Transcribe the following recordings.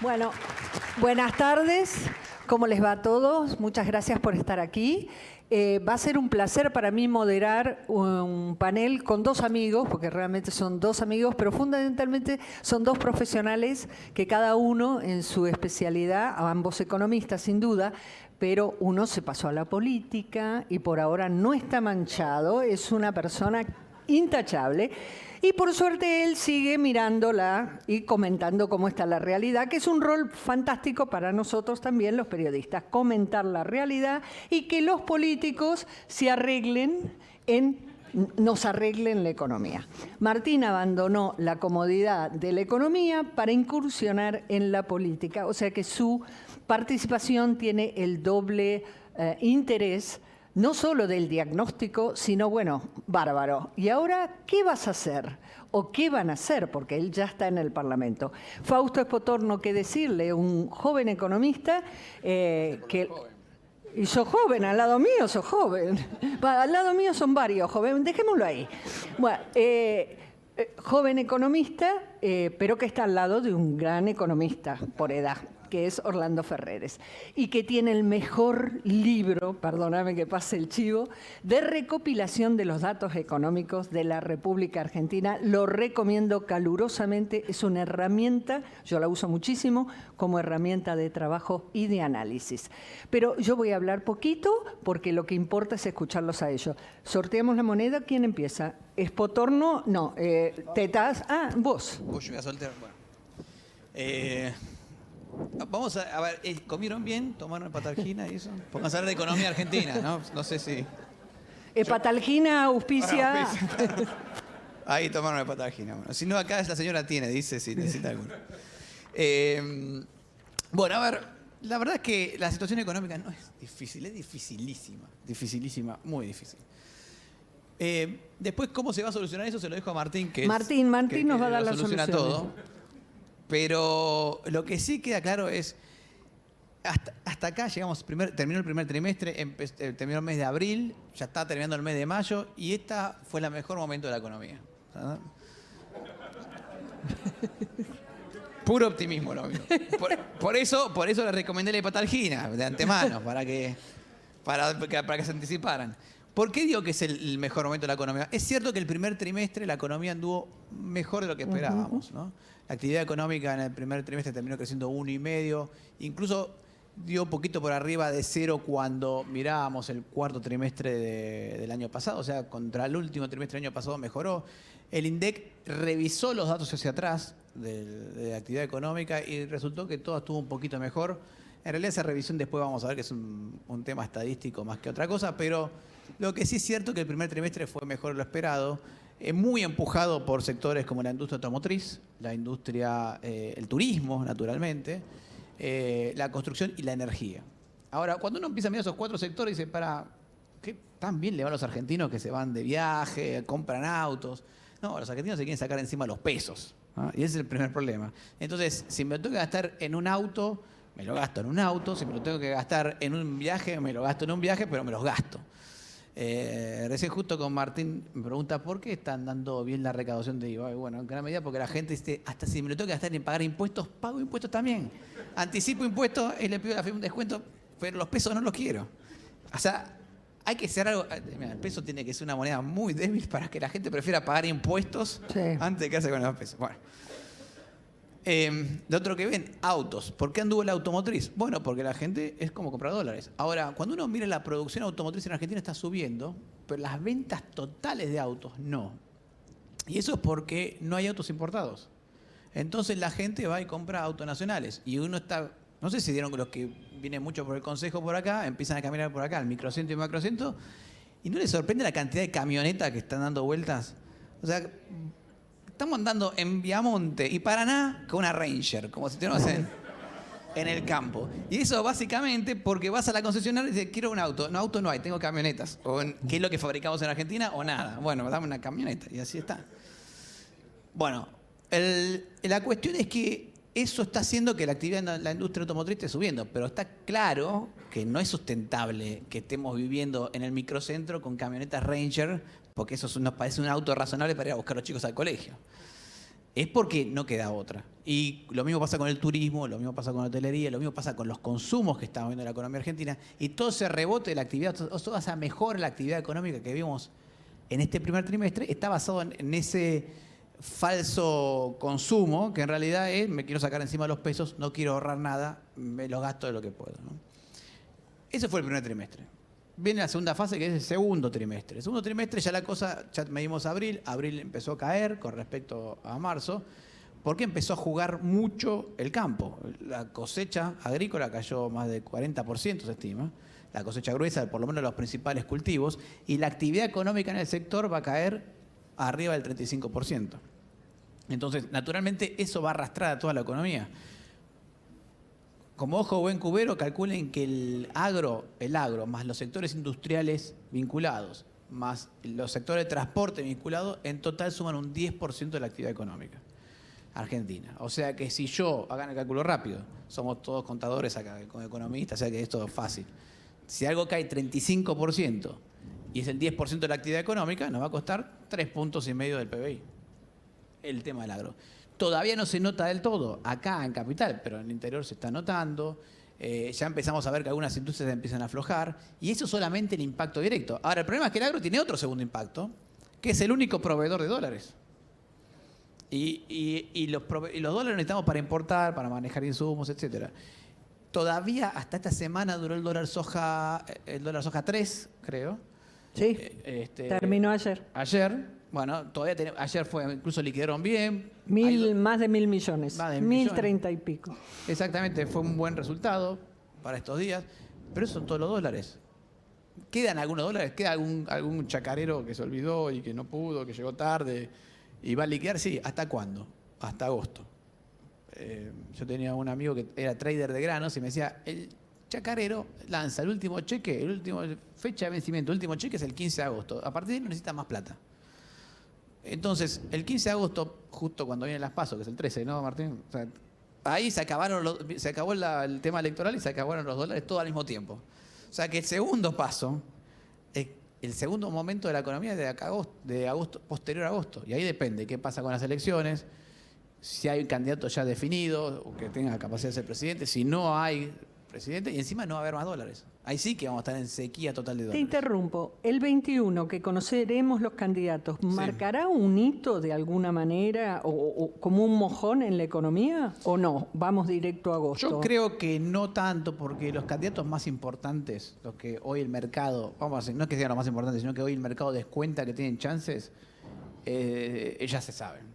Bueno, buenas tardes. ¿Cómo les va a todos? Muchas gracias por estar aquí. Va a ser un placer para mí moderar un panel con dos amigos, porque realmente son dos amigos, pero fundamentalmente son dos profesionales que cada uno en su especialidad, ambos economistas sin duda, pero uno se pasó a la política y por ahora no está manchado, es una persona intachable. Y por suerte él sigue mirándola y comentando cómo está la realidad, que es un rol fantástico para nosotros también, los periodistas, comentar la realidad y que los políticos nos arreglen la economía. Martín abandonó la comodidad de la economía para incursionar en la política, o sea que su participación tiene el doble interés, no solo del diagnóstico, sino, bueno, bárbaro. ¿Y ahora qué vas a hacer? ¿O qué van a hacer? Porque él ya está en el Parlamento. Fausto Espotorno, qué decirle, un joven economista que... Y sos joven, al lado mío sos joven. Al lado mío son varios jóvenes, dejémoslo ahí. Bueno, joven economista, pero que está al lado de un gran economista por edad, que es Orlando Ferreres, y que tiene el mejor libro, perdóname que pase el chivo, de recopilación de los datos económicos de la República Argentina. Lo recomiendo calurosamente, es una herramienta, yo la uso muchísimo, como herramienta de trabajo y de análisis. Pero yo voy a hablar poquito, porque lo que importa es escucharlos a ellos. Sorteamos la moneda, ¿quién empieza? ¿Espotorno? No, Tetas. Ah, vos. Yo voy a soltar. Bueno. Vamos a ver, ¿comieron bien? ¿Tomaron hepatalgina y eso? Porque vamos a hablar de economía argentina, ¿no? No sé si... Hepatalgina auspicia... Ahí tomaron hepatalgina. Bueno, si no, acá la señora tiene, dice si necesita alguna. Bueno, a ver, la verdad es que la situación económica no es difícil, es dificilísima. Dificilísima, muy difícil. Después, ¿cómo se va a solucionar eso? Se lo dejo a Martín, que Martín nos va a dar la solución. Todo. Pero lo que sí queda claro es, hasta acá llegamos, terminó el primer trimestre, terminó el mes de abril, ya está terminando el mes de mayo, y esta fue el mejor momento de la economía. ¿Sabes? Puro optimismo lo mío. Por eso le recomendé la hepatalgina de antemano, para que se anticiparan. ¿Por qué digo que es el mejor momento de la economía? Es cierto que el primer trimestre la economía anduvo mejor de lo que esperábamos, ¿no? La actividad económica en el primer trimestre terminó creciendo 1,5%, incluso dio un poquito por arriba de 0 cuando mirábamos el cuarto trimestre del año pasado, o sea, contra el último trimestre del año pasado mejoró. El INDEC revisó los datos hacia atrás de la actividad económica y resultó que todo estuvo un poquito mejor. En realidad esa revisión después vamos a ver que es un tema estadístico más que otra cosa, pero lo que sí es cierto que el primer trimestre fue mejor de lo esperado, muy empujado por sectores como la industria automotriz, la industria, el turismo, naturalmente, la construcción y la energía. Ahora, cuando uno empieza a mirar esos cuatro sectores, dice, ¿qué tan bien le va a los argentinos que se van de viaje, compran autos? No, los argentinos se quieren sacar encima los pesos, ¿no? Y ese es el primer problema. Entonces, si me lo tengo que gastar en un auto, me lo gasto en un auto. Si me lo tengo que gastar en un viaje, me lo gasto en un viaje, pero me los gasto. Recién justo con Martín me pregunta ¿por qué están dando bien la recaudación de IVA? Y bueno, en gran medida porque la gente dice, hasta si me lo tengo que gastar en pagar impuestos, pago impuestos también. Anticipo impuestos y le pido a la firma un descuento, pero los pesos no los quiero. O sea, hay que hacer algo. Mira, el peso tiene que ser una moneda muy débil para que la gente prefiera pagar impuestos antes de quedarse con los pesos. Bueno. Lo otro que ven, autos. ¿Por qué anduvo la automotriz? Bueno, porque la gente es como comprar dólares. Ahora, cuando uno mira la producción automotriz en Argentina está subiendo, pero las ventas totales de autos no. Y eso es porque no hay autos importados. Entonces la gente va y compra autos nacionales. Y uno está, no sé si dieron los que vienen mucho por el consejo por acá, empiezan a caminar por acá, el microcentro y macrocentro, y no les sorprende la cantidad de camionetas que están dando vueltas. O sea, estamos andando en Viamonte y Paraná con una Ranger, como si estuviéramos en el campo. Y eso básicamente porque vas a la concesionaria y dices, quiero un auto. No, auto no hay, tengo camionetas. ¿Qué es lo que fabricamos en Argentina? O nada. Bueno, dame una camioneta y así está. Bueno, la cuestión es que eso está haciendo que la actividad en la industria automotriz esté subiendo, pero está claro que no es sustentable que estemos viviendo en el microcentro con camionetas Ranger, porque eso nos parece un auto razonable para ir a buscar a los chicos al colegio. es porque no queda otra. Y lo mismo pasa con el turismo, lo mismo pasa con la hotelería, lo mismo pasa con los consumos que estamos viendo en la economía argentina. Y todo ese rebote de la actividad, toda esa mejora en la actividad económica que vimos en este primer trimestre está basado en ese falso consumo, que en realidad es, me quiero sacar encima los pesos, no quiero ahorrar nada, me los gasto de lo que puedo, ¿no? Ese fue el primer trimestre. Viene la segunda fase, que es el segundo trimestre. El segundo trimestre ya la cosa, ya medimos abril empezó a caer con respecto a marzo, porque empezó a jugar mucho el campo. La cosecha agrícola cayó más de 40%, se estima. La cosecha gruesa, por lo menos los principales cultivos, y la actividad económica en el sector va a caer arriba del 35%. Entonces, naturalmente, eso va a arrastrar a toda la economía. Como ojo buen cubero, calculen que el agro, más los sectores industriales vinculados, más los sectores de transporte vinculados, en total suman un 10% de la actividad económica argentina. O sea que si yo, hagan el cálculo rápido, somos todos contadores acá, economistas, o sea que esto es fácil. Si algo cae 35% y es el 10% de la actividad económica, nos va a costar 3,5 puntos del PBI. El tema del agro. Todavía no se nota del todo acá en Capital, pero en el interior se está notando. Ya empezamos a ver que algunas industrias empiezan a aflojar. Y eso es solamente el impacto directo. Ahora, el problema es que el agro tiene otro segundo impacto, que es el único proveedor de dólares. Y los dólares necesitamos para importar, para manejar insumos, etcétera. Todavía hasta esta semana duró el dólar soja 3, creo. Sí, terminó ayer. Ayer, bueno, todavía ayer fue, incluso liquidaron bien. Más de 1.000 millones. Más de 1.030 y pico. Exactamente, fue un buen resultado para estos días, pero esos son todos los dólares. ¿Quedan algunos dólares? ¿Queda algún chacarero que se olvidó y que no pudo, que llegó tarde y va a liquidar? Sí, ¿hasta cuándo? Hasta agosto. Yo tenía un amigo que era trader de granos y me decía, el chacarero lanza el último cheque, fecha de vencimiento, el último cheque es el 15 de agosto. A partir de ahí no necesita más plata. Entonces, el 15 de agosto, justo cuando vienen las PASO, que es el 13, ¿no, Martín? O sea, ahí se acabó el tema electoral y se acabaron los dólares todo al mismo tiempo. O sea que el segundo paso, el segundo momento de la economía es de agosto, posterior a agosto. Y ahí depende qué pasa con las elecciones, si hay un candidato ya definido o que tenga capacidad de ser presidente, si no hay presidente, y encima no va a haber más dólares. Ahí sí que vamos a estar en sequía total de dólares. Te interrumpo. El 21, que conoceremos los candidatos, ¿marcará un hito de alguna manera o como un mojón en la economía o no? Vamos directo a agosto. Yo creo que no tanto, porque los candidatos más importantes, los que hoy el mercado, vamos a decir, no es que sean los más importantes, sino que hoy el mercado descuenta que tienen chances, ellas se saben.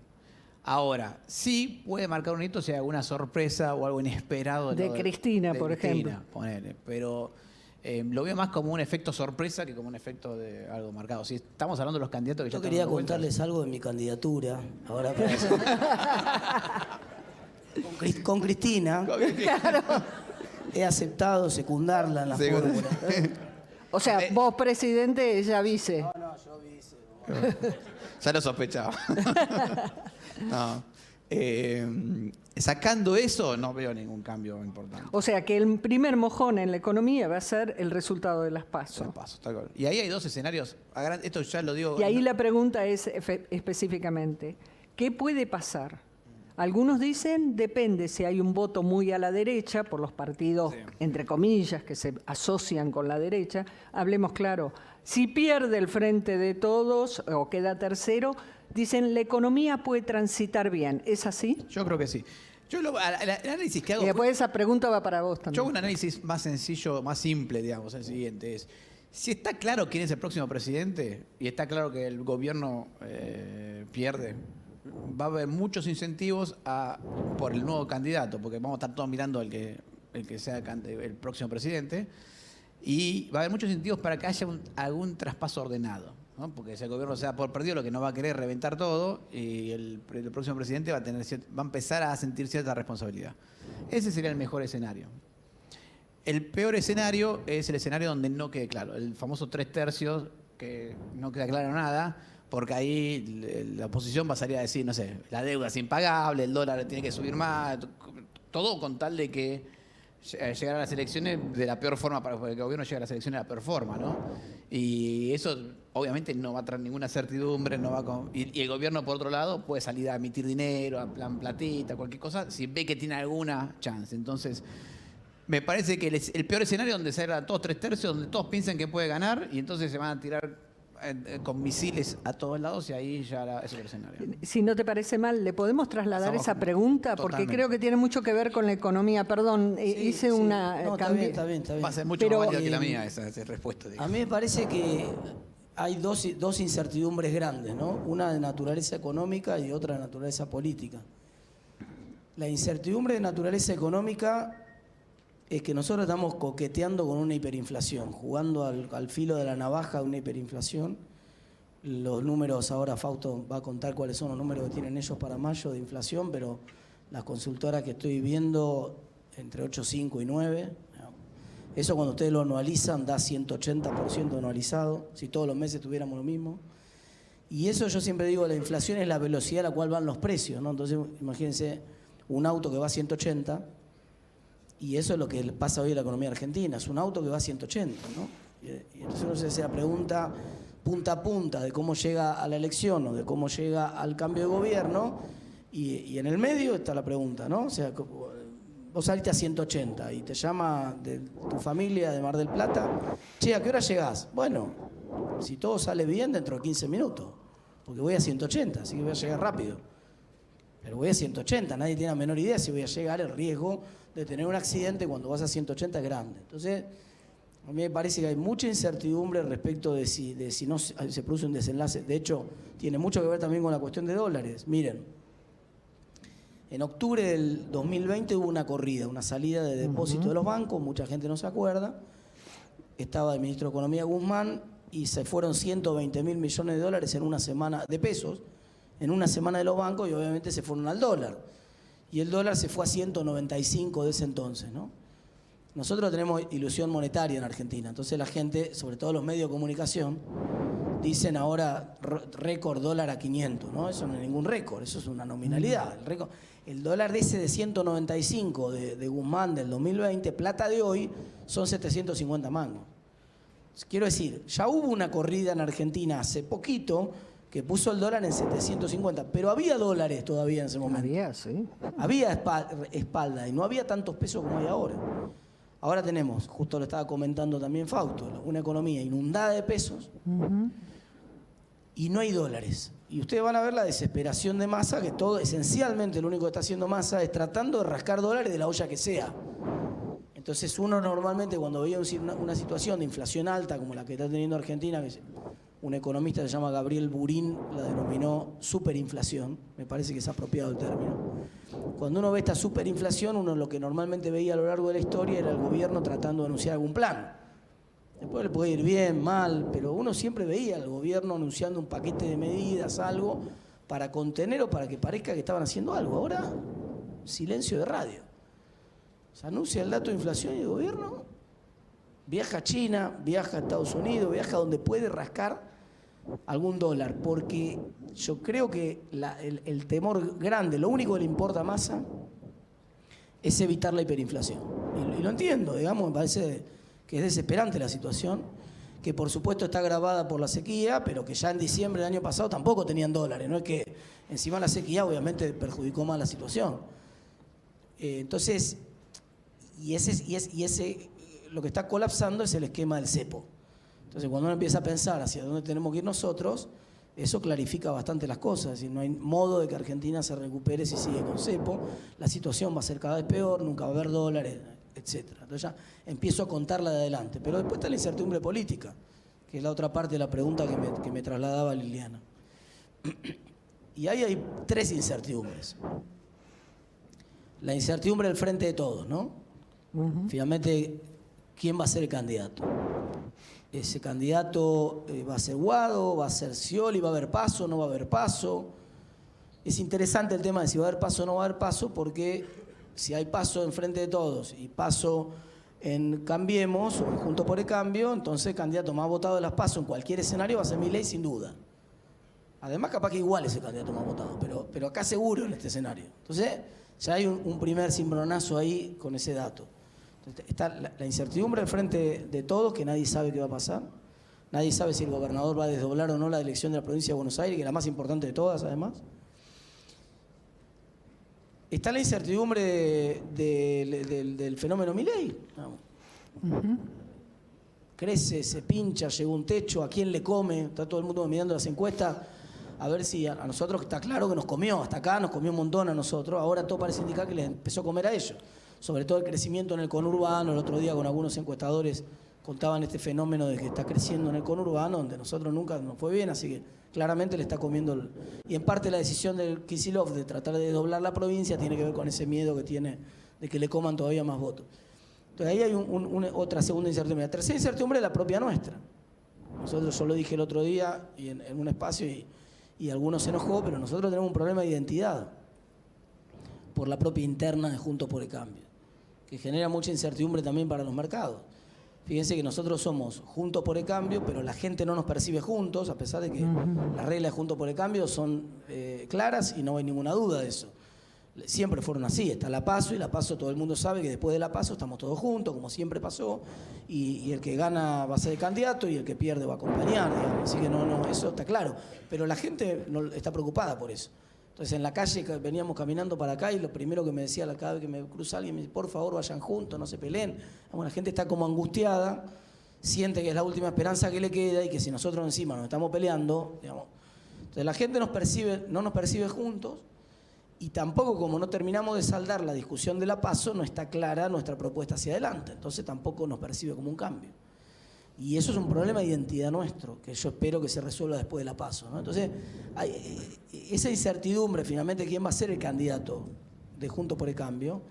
Ahora, sí puede marcar un hito si hay alguna sorpresa o algo inesperado. De Cristina, por ejemplo. Ponele, pero lo veo más como un efecto sorpresa que como un efecto de algo marcado. Si estamos hablando de los candidatos que ya Yo quería contarles algo de mi candidatura. Ahora con Cristina. Claro. He aceptado secundarla en la fórmula. O sea, vos presidente, ella vice. No, yo vice. Ya lo sospechaba. No. Sacando eso, no veo ningún cambio importante. O sea, que el primer mojón en la economía va a ser el resultado de las PASO. Y ahí hay dos escenarios. Esto ya lo digo. Y ahí la pregunta es específicamente, ¿qué puede pasar? Algunos dicen, depende si hay un voto muy a la derecha, por los partidos, entre comillas, que se asocian con la derecha. Hablemos claro, si pierde el Frente de Todos o queda tercero, dicen, la economía puede transitar bien. ¿Es así? Yo creo que sí. Yo el análisis que hago... Y después esa pregunta va para vos también. Yo hago un análisis más sencillo, más simple, digamos, el siguiente es... Si está claro quién es el próximo presidente y está claro que el gobierno pierde, va a haber muchos incentivos por el nuevo candidato, porque vamos a estar todos mirando el que sea el próximo presidente, y va a haber muchos incentivos para que haya algún traspaso ordenado, ¿no? Porque si el gobierno se da por perdido, lo que no va a querer es reventar todo, y el próximo presidente va a empezar a sentir cierta responsabilidad. Ese sería el mejor escenario. El peor escenario es el escenario donde no quede claro, el famoso 3/3, que no queda claro nada, porque ahí la oposición pasaría a decir, no sé, la deuda es impagable, el dólar tiene que subir más, todo con tal de que llegar a las elecciones de la peor forma, para que el gobierno llegue a las elecciones de la peor forma, ¿no? Y eso obviamente no va a traer ninguna certidumbre, no va y el gobierno, por otro lado, puede salir a emitir dinero, a plan platita, cualquier cosa, si ve que tiene alguna chance. Entonces, me parece que el peor escenario es donde se haga todos 3/3, donde todos piensen que puede ganar y entonces se van a tirar con misiles a todos lados y ahí ya es otro escenario. Si no te parece mal, ¿le podemos trasladar esa pregunta? Porque Totalmente. creo que tiene mucho que ver con la economía. Perdón, hice una... No, está bien. Va a ser mucho Pero, más válida que la mía esa respuesta. A mí me parece que hay dos incertidumbres grandes, ¿no? Una de naturaleza económica y otra de naturaleza política. La incertidumbre de naturaleza económica es que nosotros estamos coqueteando con una hiperinflación, jugando al filo de la navaja de una hiperinflación. Los números, ahora Fausto va a contar cuáles son los números que tienen ellos para mayo de inflación, pero las consultoras que estoy viendo, entre 8,5 y 9. Eso cuando ustedes lo anualizan da 180% anualizado, si todos los meses tuviéramos lo mismo. Y eso yo siempre digo, la inflación es la velocidad a la cual van los precios, ¿no? Entonces, imagínense un auto que va a 180, y eso es lo que pasa hoy en la economía argentina, es un auto que va a 180, ¿no? Y entonces uno se hace la pregunta punta a punta de cómo llega a la elección o de cómo llega al cambio de gobierno, y en el medio está la pregunta, ¿no? O sea, vos saliste a 180 y te llama de tu familia de Mar del Plata, che, ¿a qué hora llegás? Bueno, si todo sale bien, dentro de 15 minutos, porque voy a 180, así que voy a llegar rápido. Pero voy a 180, nadie tiene la menor idea si voy a llegar, el riesgo de tener un accidente cuando vas a 180 es grande. Entonces, a mí me parece que hay mucha incertidumbre respecto de si no se produce un desenlace. De hecho, tiene mucho que ver también con la cuestión de dólares. Miren, en octubre del 2020 hubo una corrida, una salida de depósito de los bancos, mucha gente no se acuerda. Estaba el ministro de Economía Guzmán y se fueron 120.000 millones de dólares en una semana, de pesos, en una semana de los bancos, y obviamente se fueron al dólar. Y el dólar se fue a 195 de ese entonces, ¿no? Nosotros tenemos ilusión monetaria en Argentina, entonces la gente, sobre todo los medios de comunicación, dicen ahora récord dólar a 500, ¿no? Eso no es ningún récord, eso es una nominalidad. El dólar de ese de 195 de Guzmán del 2020, plata de hoy, son 750 mangos. Quiero decir, ya hubo una corrida en Argentina hace poquito que puso el dólar en 750, pero había dólares todavía en ese momento. Había, sí. Había espalda y no había tantos pesos como hay ahora. Ahora tenemos, justo lo estaba comentando también Fausto, una economía inundada de pesos y no hay dólares. Y ustedes van a ver la desesperación de Massa, que todo, esencialmente lo único que está haciendo Massa es tratando de rascar dólares de la olla que sea. Entonces uno normalmente cuando veía una situación de inflación alta como la que está teniendo Argentina, que un economista que se llama Gabriel Burín la denominó superinflación, me parece que es apropiado el término. Cuando uno ve esta superinflación, uno lo que normalmente veía a lo largo de la historia era el gobierno tratando de anunciar algún plan. Después le puede ir bien, mal, pero uno siempre veía al gobierno anunciando un paquete de medidas, algo, para contener o para que parezca que estaban haciendo algo. Ahora, silencio de radio. Se anuncia el dato de inflación y el gobierno viaja a China, viaja a Estados Unidos, viaja donde puede rascar algún dólar, porque yo creo que el temor grande, lo único que le importa a Massa es evitar la hiperinflación. Y lo entiendo, digamos, me parece que es desesperante la situación, que por supuesto está agravada por la sequía, pero que ya en diciembre del año pasado tampoco tenían dólares, no es que encima la sequía obviamente perjudicó más la situación. Entonces, lo que está colapsando es el esquema del cepo. Entonces, cuando uno empieza a pensar hacia dónde tenemos que ir nosotros, eso clarifica bastante las cosas. Es decir, no hay modo de que Argentina se recupere si sigue con cepo. La situación va a ser cada vez peor, nunca va a haber dólares, etc. Entonces ya empiezo a contarla de adelante. Pero después está la incertidumbre política, que es la otra parte de la pregunta que me trasladaba Liliana. Y ahí hay tres incertidumbres. La incertidumbre del frente de todos, ¿no? Finalmente, ¿quién va a ser el candidato? Ese candidato va a ser Guado, va a ser Scioli, va a haber paso, no va a haber paso. Es interesante el tema de si va a haber paso o no va a haber paso, porque si hay paso en frente de todos y paso en Cambiemos o en Juntos por el Cambio, entonces el candidato más votado de las paso en cualquier escenario va a ser Milei sin duda. Además, capaz que igual es el candidato más votado, pero acá seguro en este escenario. Entonces, ya hay un primer cimbronazo ahí con ese dato. Entonces, está la incertidumbre al frente de todos, que nadie sabe qué va a pasar. Nadie sabe si el gobernador va a desdoblar o no la elección de la provincia de Buenos Aires, que es la más importante de todas, además. Está la incertidumbre del fenómeno Milei. Crece, se pincha, llegó un techo, ¿a quién le come? Está todo el mundo mirando las encuestas a ver si a nosotros, está claro que nos comió, hasta acá nos comió un montón a nosotros, ahora todo parece indicar que les empezó a comer a ellos. Sobre todo el crecimiento en el conurbano, el otro día con algunos encuestadores contaban este fenómeno de que está creciendo en el conurbano, donde nosotros nunca nos fue bien, así que claramente le está comiendo. Y en parte la decisión del Kicillof de tratar de desdoblar la provincia tiene que ver con ese miedo que tiene de que le coman todavía más votos. Entonces ahí hay otra segunda incertidumbre. La tercera incertidumbre es la propia nuestra. Nosotros, yo lo dije el otro día y en un espacio y algunos se enojó, pero nosotros tenemos un problema de identidad por la propia interna de Juntos por el Cambio, que genera mucha incertidumbre también para los mercados. Fíjense que nosotros somos Juntos por el Cambio, pero la gente no nos percibe juntos, a pesar de que las reglas de Juntos por el Cambio son claras y no hay ninguna duda de eso. Siempre fueron así, está la PASO y la PASO todo el mundo sabe que después de la PASO estamos todos juntos, como siempre pasó, y el que gana va a ser el candidato y el que pierde va a acompañar, digamos. Así que no, eso está claro. Pero la gente no está preocupada por eso. Entonces en la calle veníamos caminando para acá y lo primero que me decía cada vez que me cruza alguien, me dice, por favor vayan juntos, no se peleen. Bueno, la gente está como angustiada, siente que es la última esperanza que le queda y que si nosotros encima nos estamos peleando, digamos. Entonces la gente no nos percibe juntos y tampoco, como no terminamos de saldar la discusión de la PASO, no está clara nuestra propuesta hacia adelante. Entonces tampoco nos percibe como un cambio. Y eso es un problema de identidad nuestro, que yo espero que se resuelva después de la PASO, ¿no? Entonces, hay esa incertidumbre, finalmente, ¿quién va a ser el candidato de Juntos por el Cambio?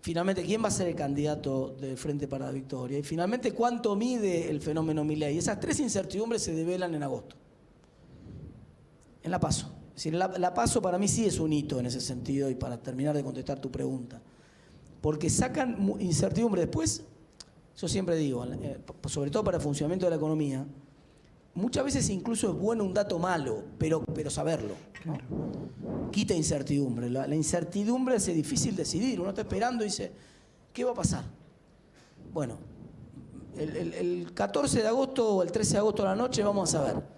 Finalmente, ¿quién va a ser el candidato del Frente para la Victoria? Y finalmente, ¿cuánto mide el fenómeno Milei? Esas tres incertidumbres se develan en agosto, en la PASO. Es decir, la PASO para mí sí es un hito en ese sentido, y para terminar de contestar tu pregunta. Porque sacan incertidumbre. Después, yo siempre digo, sobre todo para el funcionamiento de la economía, muchas veces incluso es bueno un dato malo, pero saberlo, ¿no? Quita incertidumbre. La incertidumbre hace difícil decidir. Uno está esperando y dice, ¿qué va a pasar? Bueno, el 14 de agosto o el 13 de agosto a la noche vamos a saber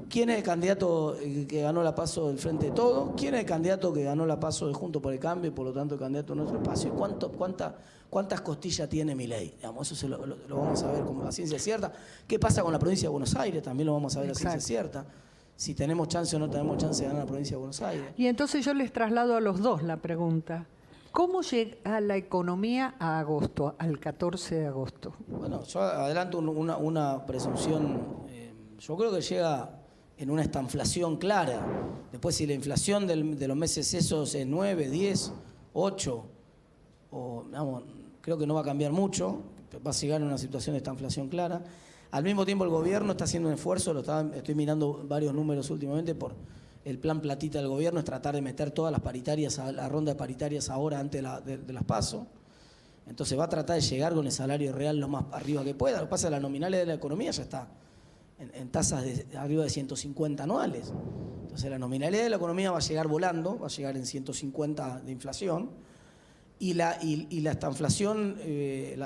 quién es el candidato que ganó la PASO del Frente de Todos, quién es el candidato que ganó la PASO de Juntos por el Cambio y por lo tanto el candidato de nuestro espacio, y cuántas costillas tiene Milei. Digamos, eso lo vamos a ver como la ciencia cierta. ¿Qué pasa con la provincia de Buenos Aires? También lo vamos a ver a ciencia cierta. Si tenemos chance o no tenemos chance de ganar la provincia de Buenos Aires. Y entonces yo les traslado a los dos la pregunta. ¿Cómo llega la economía a agosto, al 14 de agosto? Bueno, yo adelanto una presunción. Yo creo que llega en una estanflación clara. Después, si la inflación de los meses esos es 9, 10, 8, creo que no va a cambiar mucho, va a llegar en una situación de estanflación clara. Al mismo tiempo, el gobierno está haciendo un esfuerzo, estoy mirando varios números últimamente, por el plan platita del gobierno, es tratar de meter todas las paritarias, la ronda de paritarias ahora antes de las PASO. Entonces va a tratar de llegar con el salario real lo más arriba que pueda. Lo que pasa es que la nominal de la economía ya está en tasas de arriba de 150 anuales. Entonces la nominalidad de la economía va a llegar volando, va a llegar en 150 de inflación, y la estanflación,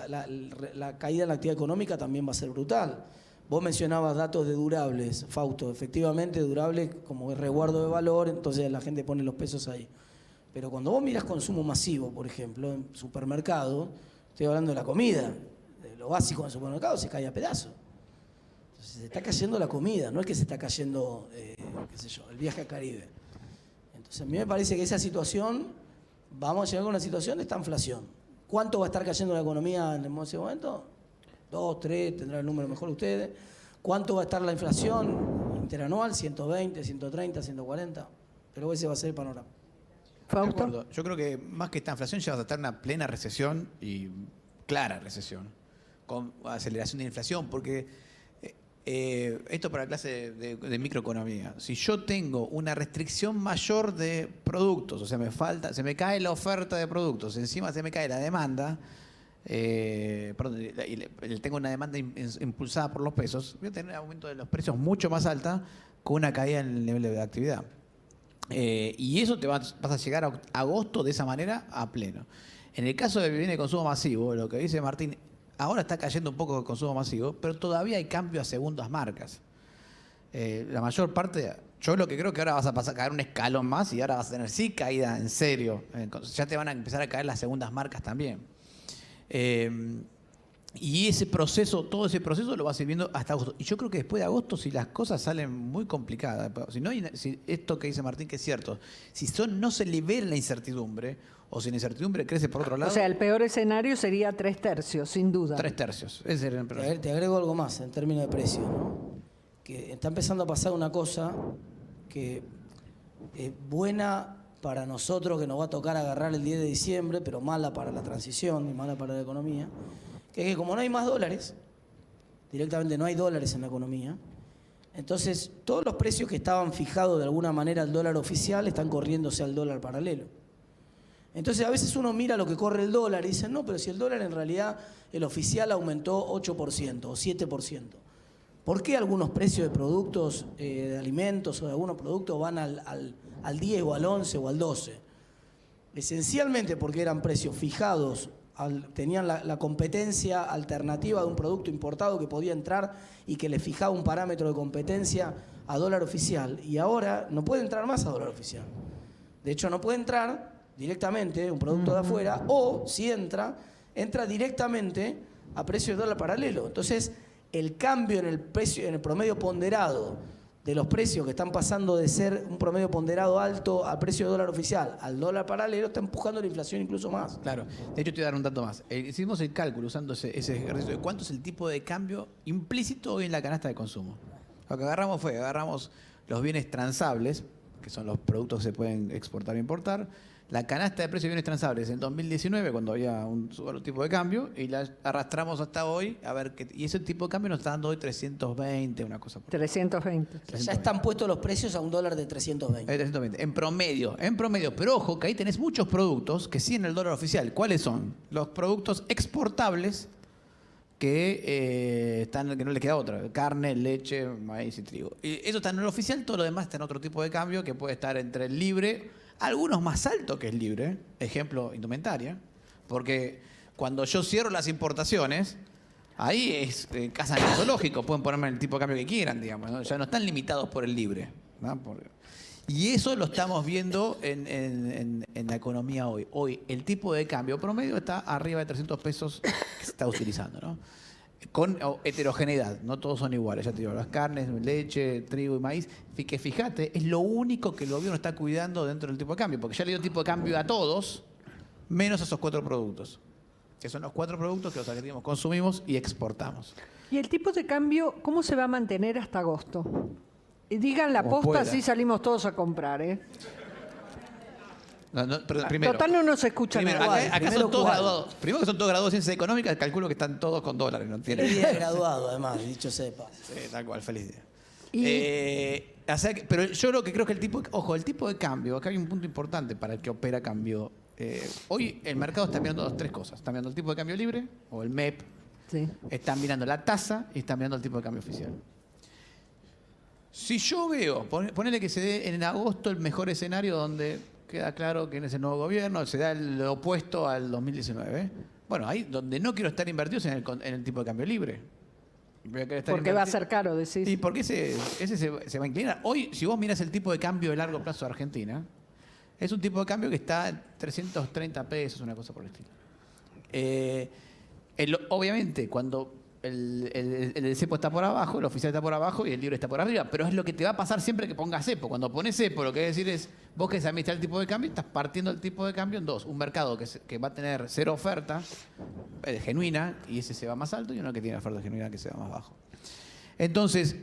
la caída en la actividad económica también va a ser brutal. Vos mencionabas datos de durables, Fausto. Efectivamente, durables como el resguardo de valor, entonces la gente pone los pesos ahí. Pero cuando vos mirás consumo masivo, por ejemplo, en supermercados, estoy hablando de la comida, de lo básico en el supermercado, se cae a pedazos. Entonces se está cayendo la comida, no es que se está cayendo, qué sé yo, el viaje al Caribe. Entonces a mí me parece que esa situación, vamos a llegar a una situación de esta inflación. ¿Cuánto va a estar cayendo la economía en ese momento? 2, 3, tendrán el número mejor ustedes. ¿Cuánto va a estar la inflación interanual? 120, 130, 140. Pero ese va a ser el panorama. Fausto. Yo creo que más que esta inflación ya va a estar una plena recesión y clara recesión, con aceleración de la inflación, porque esto para la clase de microeconomía. Si yo tengo una restricción mayor de productos, o sea, se me cae la oferta de productos, encima se me cae la demanda, tengo una demanda impulsada por los pesos, voy a tener un aumento de los precios mucho más alta con una caída en el nivel de actividad. Y eso vas a llegar a agosto de esa manera a pleno. En el caso del bien de consumo masivo, lo que dice Martín, ahora está cayendo un poco el consumo masivo, pero todavía hay cambio a segundas marcas. La mayor parte, yo lo que creo que ahora vas a pasar a caer un escalón más y ahora vas a tener sí caída en serio. Ya te van a empezar a caer las segundas marcas también. Y ese proceso, todo ese proceso lo vas a ir viendo hasta agosto. Y yo creo que después de agosto, si las cosas salen muy complicadas, si esto que dice Martín que es cierto, si no se libera la incertidumbre, o si la incertidumbre crece por otro lado. O sea, el peor escenario sería 3/3, sin duda. 3/3. Ese sería el peor. Te agrego algo más en términos de precio, ¿no? Que está empezando a pasar una cosa que es buena para nosotros, que nos va a tocar agarrar el 10 de diciembre, pero mala para la transición y mala para la economía, que es que como no hay más dólares, directamente no hay dólares en la economía, entonces todos los precios que estaban fijados de alguna manera al dólar oficial están corriéndose al dólar paralelo. Entonces a veces uno mira lo que corre el dólar y dice, no, pero si el dólar en realidad, el oficial aumentó 8% o 7%. ¿Por qué algunos precios de productos, de alimentos o de algunos productos van al 10 o al 11 o al 12? Esencialmente porque eran precios fijados, tenían la competencia alternativa de un producto importado que podía entrar y que le fijaba un parámetro de competencia a dólar oficial. Y ahora no puede entrar más a dólar oficial. De hecho, no puede entrar directamente un producto de afuera, o si entra directamente a precio de dólar paralelo. Entonces, el cambio en el precio, en el promedio ponderado de los precios que están pasando de ser un promedio ponderado alto al precio de dólar oficial al dólar paralelo está empujando la inflación incluso más. Claro. De hecho, te voy a dar un dato más. Hicimos el cálculo usando ese ejercicio de cuánto es el tipo de cambio implícito hoy en la canasta de consumo. Lo que agarramos los bienes transables, que son los productos que se pueden exportar e importar, la canasta de precios de bienes transables en 2019, cuando había un solo tipo de cambio, y la arrastramos hasta hoy, a ver y ese tipo de cambio nos está dando hoy 320, una cosa por 320. Ya están puestos los precios a un dólar de 320. 320, en promedio. Pero ojo, que ahí tenés muchos productos que sí en el dólar oficial. ¿Cuáles son? Los productos exportables que no les queda otra. Carne, leche, maíz y trigo. Y eso está en el oficial, todo lo demás está en otro tipo de cambio que puede estar entre el libre, algunos más alto que el libre, ejemplo, indumentaria, porque cuando yo cierro las importaciones, ahí es casa en zoológico, pueden ponerme el tipo de cambio que quieran, digamos, ¿no? Ya no están limitados por el libre, ¿no? Y eso lo estamos viendo en la economía hoy. Hoy el tipo de cambio promedio está arriba de 300 pesos que se está utilizando, ¿no? Con heterogeneidad, no todos son iguales, ya te digo, las carnes, leche, trigo y maíz, que fíjate, es lo único que el gobierno está cuidando dentro del tipo de cambio, porque ya le dio tipo de cambio a todos, menos a esos 4 productos, que son los 4 productos que los argentinos consumimos y exportamos. ¿Y el tipo de cambio cómo se va a mantener hasta agosto? Digan la Como posta, pueda. así salimos todos a comprar, ¿eh? Primero, Total no nos escuchan primero, igual. acá Primero, son todos ¿cuál? graduados. Primero que son todos graduados en ciencias económicas, calculo que están todos con dólares, ¿no? Feliz día de graduado, además, dicho sepa. Sí, tal cual, feliz día. Y- O sea, pero yo lo que creo que el tipo de cambio, acá hay un punto importante para el que opera cambio. Hoy el mercado está mirando 3 cosas. Está mirando el tipo de cambio libre, o el MEP, Sí. están mirando la tasa y están mirando el tipo de cambio oficial. Si yo veo, ponele que se dé en agosto el mejor escenario donde queda claro que en ese nuevo gobierno se da lo opuesto al 2019. Bueno, ahí donde no quiero estar invertido es en el tipo de cambio libre. Voy a querer estar Porque va a invertido. ser caro, decís. Sí, porque ese se va a inclinar. Hoy, si vos mirás el tipo de cambio de largo plazo de Argentina, es un tipo de cambio que está en 330 pesos, una cosa por el estilo. Obviamente, cuando el cepo está por abajo, el oficial está por abajo y el libre está por arriba, pero es lo que te va a pasar siempre que pongas cepo. Cuando pones cepo, lo que quiere decir es, vos que administrar el tipo de cambio, estás partiendo el tipo de cambio en dos. Un mercado que va a tener 0 oferta genuina, y ese se va más alto, y uno que tiene oferta genuina que se va más bajo. Entonces,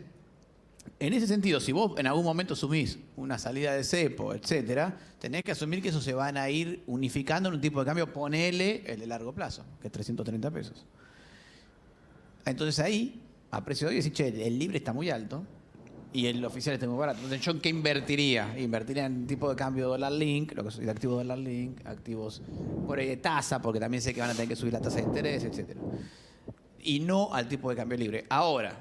en ese sentido, si vos en algún momento asumís una salida de cepo, etcétera, tenés que asumir que eso se van a ir unificando en un tipo de cambio, ponele el de largo plazo, que es 330 pesos. Entonces ahí, a precio de hoy, decís, che, el libre está muy alto y el oficial está muy barato. Entonces, ¿yo en qué invertiría? Invertiría en tipo de cambio dólar link, lo que soy de activos dólar link, activos por ahí de tasa, porque también sé que van a tener que subir la tasa de interés, etcétera. Y no al tipo de cambio libre. Ahora,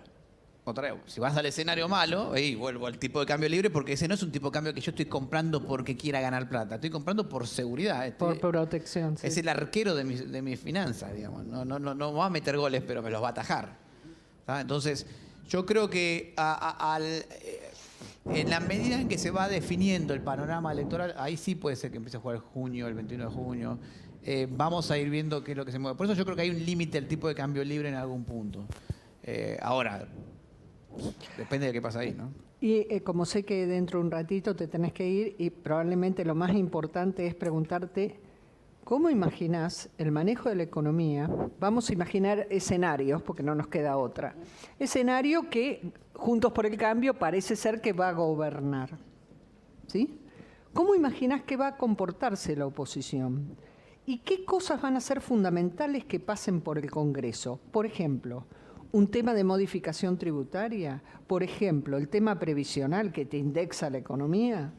otra vez, si vas al escenario malo, ahí vuelvo al tipo de cambio libre, porque ese no es un tipo de cambio que yo estoy comprando porque quiera ganar plata. Estoy comprando por seguridad. Por protección, sí. Es el arquero de mis finanzas, digamos. No va a meter goles, pero me los va a atajar. ¿Tá? Entonces, yo creo que en la medida en que se va definiendo el panorama electoral, ahí sí puede ser que empiece a jugar el junio, el 21 de junio. Vamos a ir viendo qué es lo que se mueve. Por eso yo creo que hay un límite al tipo de cambio libre en algún punto. Ahora, depende de qué pasa ahí, ¿no? Y como sé que dentro de un ratito te tenés que ir, y probablemente lo más importante es preguntarte, ¿cómo imaginás el manejo de la economía? Vamos a imaginar escenarios, porque no nos queda otra. Escenario que Juntos por el Cambio parece ser que va a gobernar. ¿Sí? ¿Cómo imaginás que va a comportarse la oposición? ¿Y qué cosas van a ser fundamentales que pasen por el Congreso? Por ejemplo, un tema de modificación tributaria, por ejemplo, el tema previsional que te indexa la economía.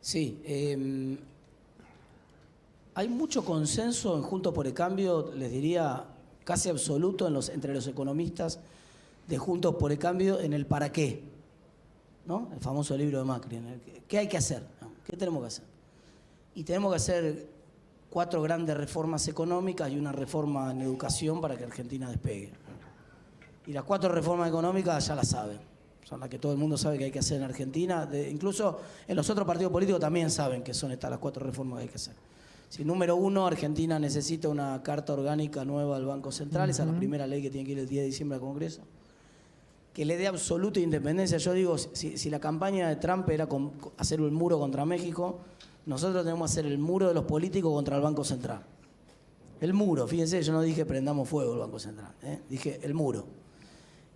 Sí, hay mucho consenso en Juntos por el Cambio, les diría casi absoluto entre los economistas de Juntos por el Cambio en el para qué, ¿no? El famoso libro de Macri. ¿Qué hay que hacer? ¿No? ¿Qué tenemos que hacer? Y tenemos que hacer 4 grandes reformas económicas y una reforma en educación para que Argentina despegue. Y las 4 reformas económicas ya las saben. Son las que todo el mundo sabe que hay que hacer en Argentina. Incluso en los otros partidos políticos también saben que son estas las 4 reformas que hay que hacer. Si, número 1, Argentina necesita una carta orgánica nueva al Banco Central. Esa es la primera ley que tiene que ir el 10 de diciembre al Congreso. Que le dé absoluta independencia. Yo digo, si la campaña de Trump era hacer un muro contra México, nosotros tenemos que hacer el muro de los políticos contra el Banco Central. El muro, fíjense, yo no dije prendamos fuego el Banco Central, dije el muro.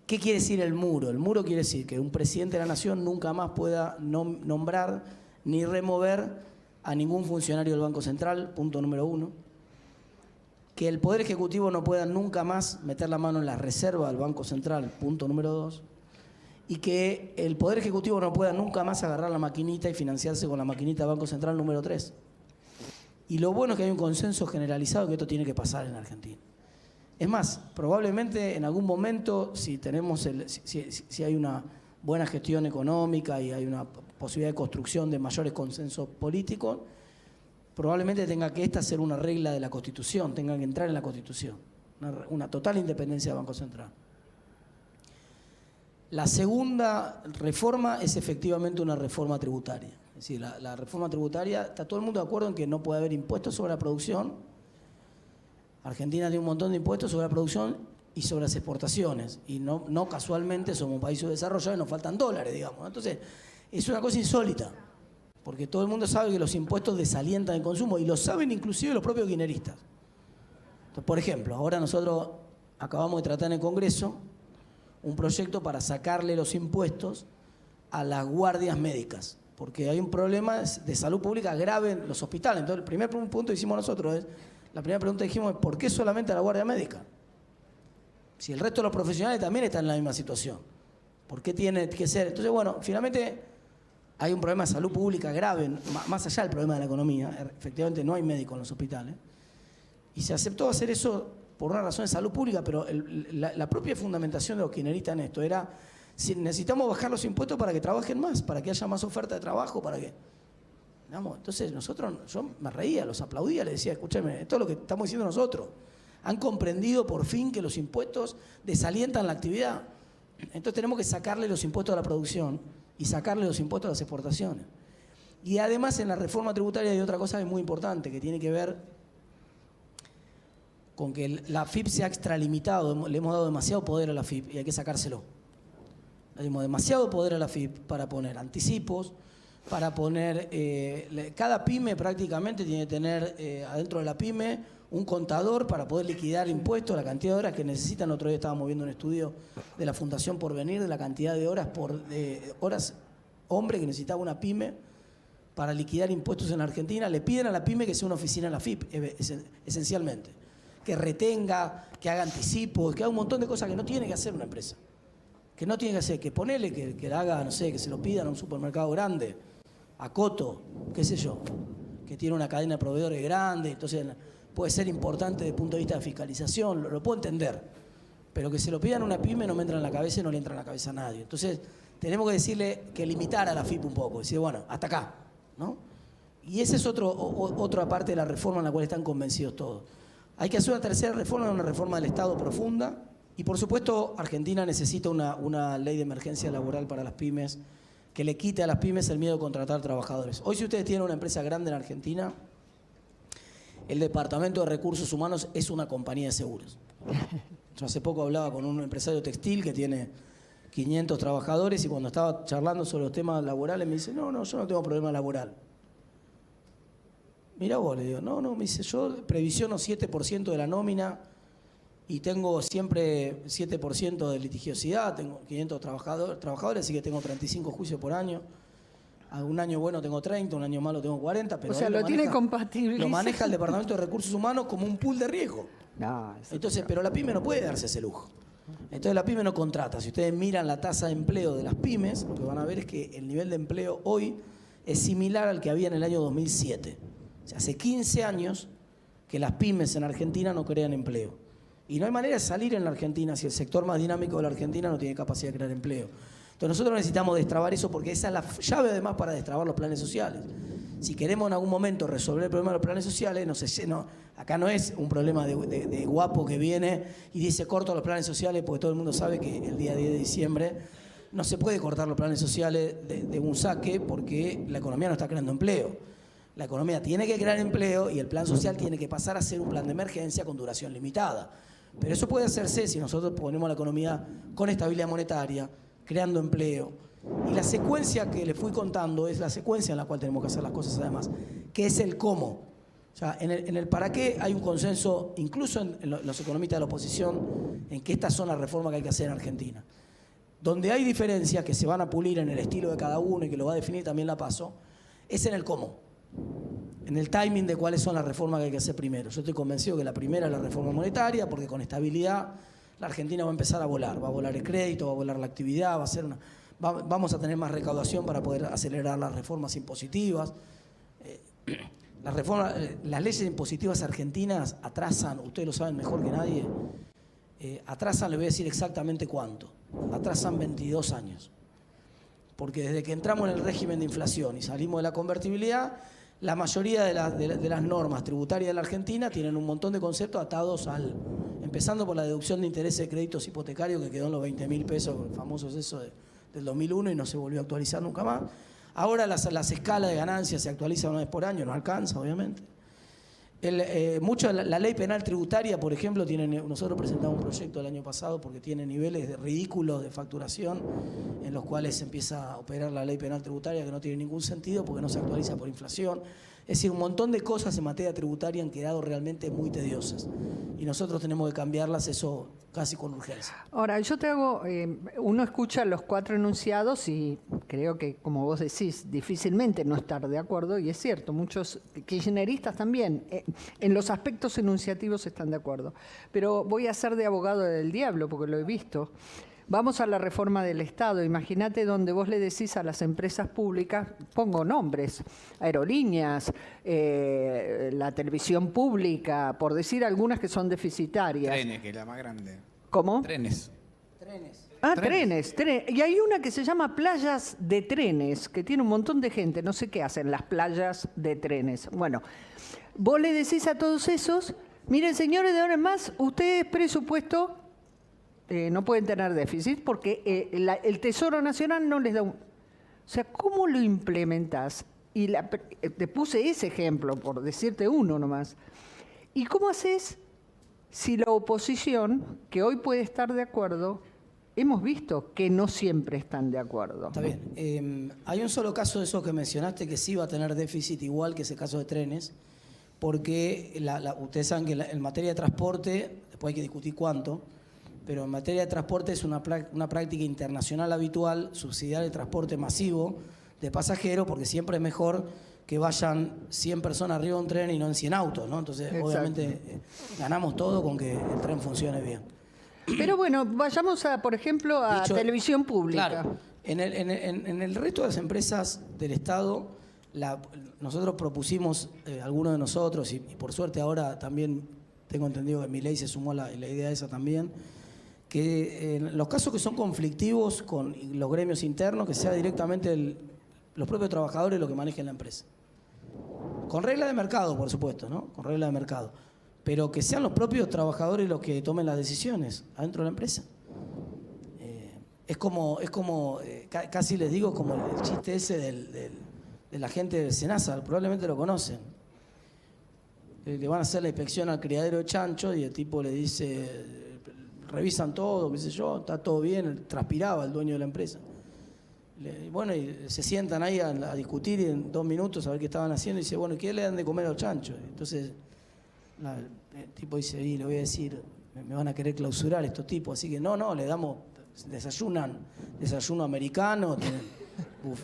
¿Qué quiere decir el muro? El muro quiere decir que un presidente de la nación nunca más pueda nombrar ni remover a ningún funcionario del Banco Central, punto número 1. Que el Poder Ejecutivo no pueda nunca más meter la mano en la reserva del Banco Central, punto número 2. Y que el Poder Ejecutivo no pueda nunca más agarrar la maquinita y financiarse con la maquinita del Banco Central, número 3. Y lo bueno es que hay un consenso generalizado que esto tiene que pasar en Argentina. Es más, probablemente en algún momento, si hay una buena gestión económica y hay una posibilidad de construcción de mayores consensos políticos, probablemente tenga que ser una regla de la Constitución, tenga que entrar en la Constitución, una total independencia del Banco Central. La segunda reforma es efectivamente una reforma tributaria. Es decir, la reforma tributaria, está todo el mundo de acuerdo en que no puede haber impuestos sobre la producción. Argentina tiene un montón de impuestos sobre la producción y sobre las exportaciones. Y no casualmente somos un país subdesarrollado y nos faltan dólares, digamos. Entonces, es una cosa insólita, porque todo el mundo sabe que los impuestos desalientan el consumo y lo saben inclusive los propios kirchneristas. Entonces, por ejemplo, ahora nosotros acabamos de tratar en el Congreso un proyecto para sacarle los impuestos a las guardias médicas, porque hay un problema de salud pública grave en los hospitales. Entonces, el primer punto que hicimos nosotros la primera pregunta que dijimos es ¿por qué solamente a la guardia médica? Si el resto de los profesionales también están en la misma situación, ¿por qué tiene que ser? Entonces, bueno, finalmente hay un problema de salud pública grave, más allá del problema de la economía. Efectivamente no hay médicos en los hospitales. Y se aceptó hacer eso por una razón de salud pública, pero la propia fundamentación de los kirchneristas en esto era, si necesitamos bajar los impuestos para que trabajen más, para que haya más oferta de trabajo, para que... Digamos, entonces yo me reía, los aplaudía, les decía, escúchame, esto es lo que estamos diciendo nosotros. Han comprendido por fin que los impuestos desalientan la actividad. Entonces tenemos que sacarle los impuestos a la producción y sacarle los impuestos a las exportaciones. Y además en la reforma tributaria hay otra cosa que es muy importante, que tiene que ver con que la AFIP se ha extralimitado, le hemos dado demasiado poder a la AFIP y hay que sacárselo. Le dimos demasiado poder a la AFIP para poner anticipos, para poner, cada pyme prácticamente tiene que tener adentro de la pyme un contador para poder liquidar impuestos, la cantidad de horas que necesitan. Otro día estábamos viendo un estudio de la Fundación Porvenir de la cantidad de horas hombre que necesitaba una pyme para liquidar impuestos en Argentina. Le piden a la pyme que sea una oficina en la AFIP, esencialmente. Que retenga, que haga anticipos, que haga un montón de cosas que no tiene que hacer una empresa. Que no tiene que hacer, que ponele, que haga, no sé, que se lo pidan a un supermercado grande, a Coto, qué sé yo, que tiene una cadena de proveedores grande, entonces puede ser importante desde el punto de vista de fiscalización, lo puedo entender. pero que se lo pidan a una pyme no me entra en la cabeza y no le entra en la cabeza a nadie. Entonces, tenemos que decirle que limitar a la FIP un poco, decir, bueno, hasta acá, ¿no? Y esa es otra parte de la reforma en la cual están convencidos todos. Hay que hacer una tercera reforma, una reforma del Estado profunda, y por supuesto Argentina necesita una ley de emergencia laboral para las pymes, que le quite a las pymes el miedo a contratar trabajadores. Hoy, si ustedes tienen una empresa grande en Argentina, el Departamento de Recursos Humanos es una compañía de seguros. Yo hace poco hablaba con un empresario textil que tiene 500 trabajadores y cuando estaba charlando sobre los temas laborales me dice, no, yo no tengo problema laboral. Mirá vos, le digo, no, me dice, yo previsiono 7% de la nómina y tengo siempre 7% de litigiosidad, tengo 500 trabajadores, así que tengo 35 juicios por año. Un año bueno tengo 30, un año malo tengo 40, pero o sea, lo tiene compatible. Lo maneja el Departamento de Recursos Humanos como un pool de riesgo. No, entonces, pero la pyme no puede darse ese lujo. Entonces la pyme no contrata. Si ustedes miran la tasa de empleo de las pymes, lo que van a ver es que el nivel de empleo hoy es similar al que había en el año 2007. O sea, hace 15 años que las pymes en Argentina no crean empleo. Y no hay manera de salir en la Argentina si el sector más dinámico de la Argentina no tiene capacidad de crear empleo. Entonces nosotros necesitamos destrabar eso porque esa es la llave además para destrabar los planes sociales. Si queremos en algún momento resolver el problema de los planes sociales, acá no es un problema de guapo que viene y dice corto los planes sociales porque todo el mundo sabe que el día 10 de diciembre no se puede cortar los planes sociales de un saque porque la economía no está creando empleo. La economía tiene que crear empleo y el plan social tiene que pasar a ser un plan de emergencia con duración limitada. Pero eso puede hacerse si nosotros ponemos la economía con estabilidad monetaria, creando empleo. Y la secuencia que le fui contando es la secuencia en la cual tenemos que hacer las cosas además, que es el cómo. O sea, en el para qué hay un consenso, incluso en los economistas de la oposición, en que estas son las reformas que hay que hacer en Argentina. Donde hay diferencias que se van a pulir en el estilo de cada uno y que lo va a definir también la PASO, es en el cómo. En el timing de cuáles son las reformas que hay que hacer primero. Yo estoy convencido que la primera es la reforma monetaria, porque con estabilidad la Argentina va a empezar a volar. Va a volar el crédito, va a volar la actividad, vamos a tener más recaudación para poder acelerar las reformas impositivas. Las leyes impositivas argentinas atrasan, ustedes lo saben mejor que nadie, atrasan, le voy a decir exactamente cuánto, atrasan 22 años. Porque desde que entramos en el régimen de inflación y salimos de la convertibilidad, la mayoría de las normas tributarias de la Argentina tienen un montón de conceptos atados empezando por la deducción de intereses de créditos hipotecarios que quedó en los 20.000 pesos, famosos eso del 2001 y no se volvió a actualizar nunca más. Ahora las escalas de ganancias se actualizan una vez por año, no alcanza obviamente. La ley penal tributaria, por ejemplo, nosotros presentamos un proyecto el año pasado porque tiene niveles ridículos de facturación en los cuales se empieza a operar la ley penal tributaria que no tiene ningún sentido porque no se actualiza por inflación. Es decir, un montón de cosas en materia tributaria han quedado realmente muy tediosas y nosotros tenemos que cambiarlas, eso casi con urgencia. Ahora, yo te hago, uno escucha los 4 enunciados y creo que, como vos decís, difícilmente no estar de acuerdo, y es cierto, muchos kirchneristas también, en los aspectos enunciativos están de acuerdo. Pero voy a ser de abogado del diablo, porque lo he visto. Vamos a la reforma del Estado. Imagínate donde vos le decís a las empresas públicas, pongo nombres, aerolíneas, la televisión pública, por decir algunas que son deficitarias. Trenes, que es la más grande. ¿Cómo? Trenes. Trenes. Y hay una que se llama Playas de Trenes, que tiene un montón de gente. No sé qué hacen las playas de trenes. Bueno, vos le decís a todos esos, miren señores, de ahora en más, ustedes presupuesto no pueden tener déficit porque el Tesoro Nacional no les da un... O sea, ¿cómo lo implementás? Y te puse ese ejemplo, por decirte uno nomás. ¿Y cómo haces si la oposición, que hoy puede estar de acuerdo, hemos visto que no siempre están de acuerdo? Está bien. Hay un solo caso de esos que mencionaste que sí va a tener déficit igual que ese caso de trenes, porque ustedes saben que en materia de transporte, después hay que discutir cuánto, pero en materia de transporte es una práctica internacional habitual subsidiar el transporte masivo de pasajeros, porque siempre es mejor que vayan 100 personas arriba de un tren y no en 100 autos, ¿no? Entonces, exacto, obviamente, ganamos todo con que el tren funcione bien. Pero bueno, vayamos, por ejemplo, a televisión pública. Claro, en el resto de las empresas del Estado, nosotros propusimos, algunos de nosotros, y por suerte ahora también tengo entendido que Milei se sumó a la idea esa también, que en los casos que son conflictivos con los gremios internos, que sea directamente los propios trabajadores los que manejen la empresa. Con regla de mercado, por supuesto, ¿no? Con regla de mercado. Pero que sean los propios trabajadores los que tomen las decisiones adentro de la empresa. Casi les digo, como el chiste ese de la gente del Senasa, probablemente lo conocen. Le van a hacer la inspección al criadero de chancho y el tipo le dice, revisan todo, qué sé yo, está todo bien, transpiraba el dueño de la empresa. Y se sientan ahí a discutir y en 2 minutos a ver qué estaban haciendo y dice, bueno, ¿qué le dan de comer a los chanchos? Entonces el tipo dice, le voy a decir, me van a querer clausurar estos tipos, así que no, le damos, desayuno americano, tienen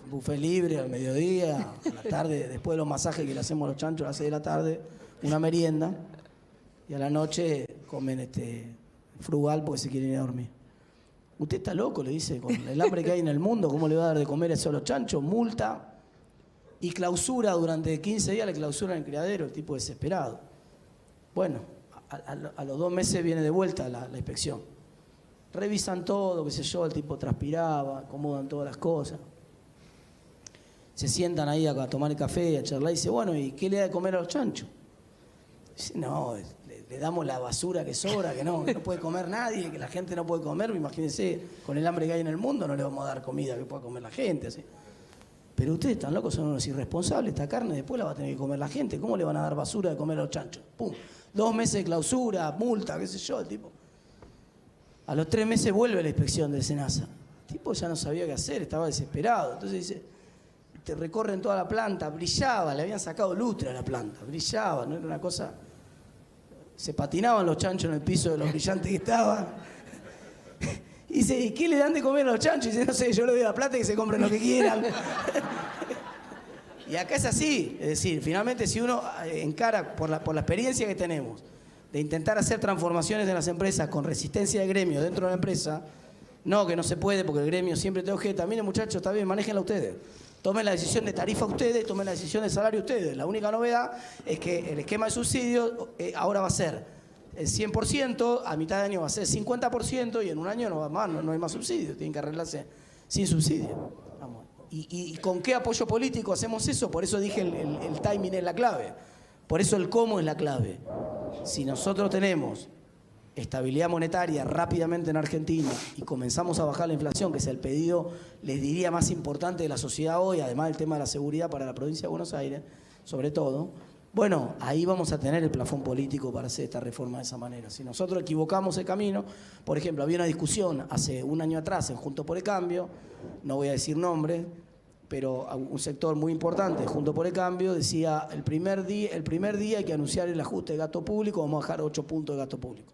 buffet libre al mediodía, a la tarde, después de los masajes que le hacemos a los chanchos a las 6 de la tarde, una merienda, y a la noche comen frugal porque se quieren ir a dormir. Usted está loco, le dice, con el hambre que hay en el mundo, ¿cómo le va a dar de comer eso a los chanchos? Multa y clausura durante 15 días, le clausuran el criadero, el tipo desesperado. Bueno, a los 2 meses viene de vuelta la inspección. Revisan todo, qué sé yo, el tipo transpiraba, acomodan todas las cosas. Se sientan ahí a tomar el café, a charlar y dice, bueno, ¿y qué le da de comer a los chanchos? Dice, no, le damos la basura que sobra, que no puede comer nadie, que la gente no puede comer. Imagínense, con el hambre que hay en el mundo no le vamos a dar comida que pueda comer la gente. Así. Pero ustedes están locos, son unos irresponsables. Esta carne después la va a tener que comer la gente. ¿Cómo le van a dar basura de comer a los chanchos? ¡Pum! 2 meses de clausura, multa, qué sé yo, el tipo. A los 3 meses vuelve la inspección del Senasa. El tipo ya no sabía qué hacer, estaba desesperado. Entonces dice, te recorren toda la planta, brillaba, le habían sacado lustre a la planta, brillaba, no era una cosa... Se patinaban los chanchos en el piso de los brillantes que estaban. Y dice, ¿y qué le dan de comer a los chanchos? Y dice, no sé, yo le doy la plata y que se compren lo que quieran. Y acá es así, es decir, finalmente si uno encara por la experiencia que tenemos de intentar hacer transformaciones en las empresas con resistencia de gremio dentro de la empresa, no, que no se puede porque el gremio siempre te objeta. Miren muchachos, está bien, manéjenla ustedes. Tomen la decisión de tarifa ustedes, tomen la decisión de salario ustedes. La única novedad es que el esquema de subsidio ahora va a ser el 100%, a mitad de año va a ser 50% y en un año no hay más subsidio, tienen que arreglarse sin subsidio. Vamos. ¿Y con qué apoyo político hacemos eso? Por eso dije el timing es la clave, por eso el cómo es la clave. Si nosotros tenemos estabilidad monetaria rápidamente en Argentina y comenzamos a bajar la inflación, que es el pedido, les diría, más importante de la sociedad hoy, además del tema de la seguridad para la provincia de Buenos Aires, sobre todo, bueno, ahí vamos a tener el plafón político para hacer esta reforma de esa manera. Si nosotros equivocamos el camino, por ejemplo, había una discusión hace un año atrás en Juntos por el Cambio, no voy a decir nombre, pero un sector muy importante, Juntos por el Cambio, decía el primer día hay que anunciar el ajuste de gasto público, vamos a bajar 8 puntos de gasto público.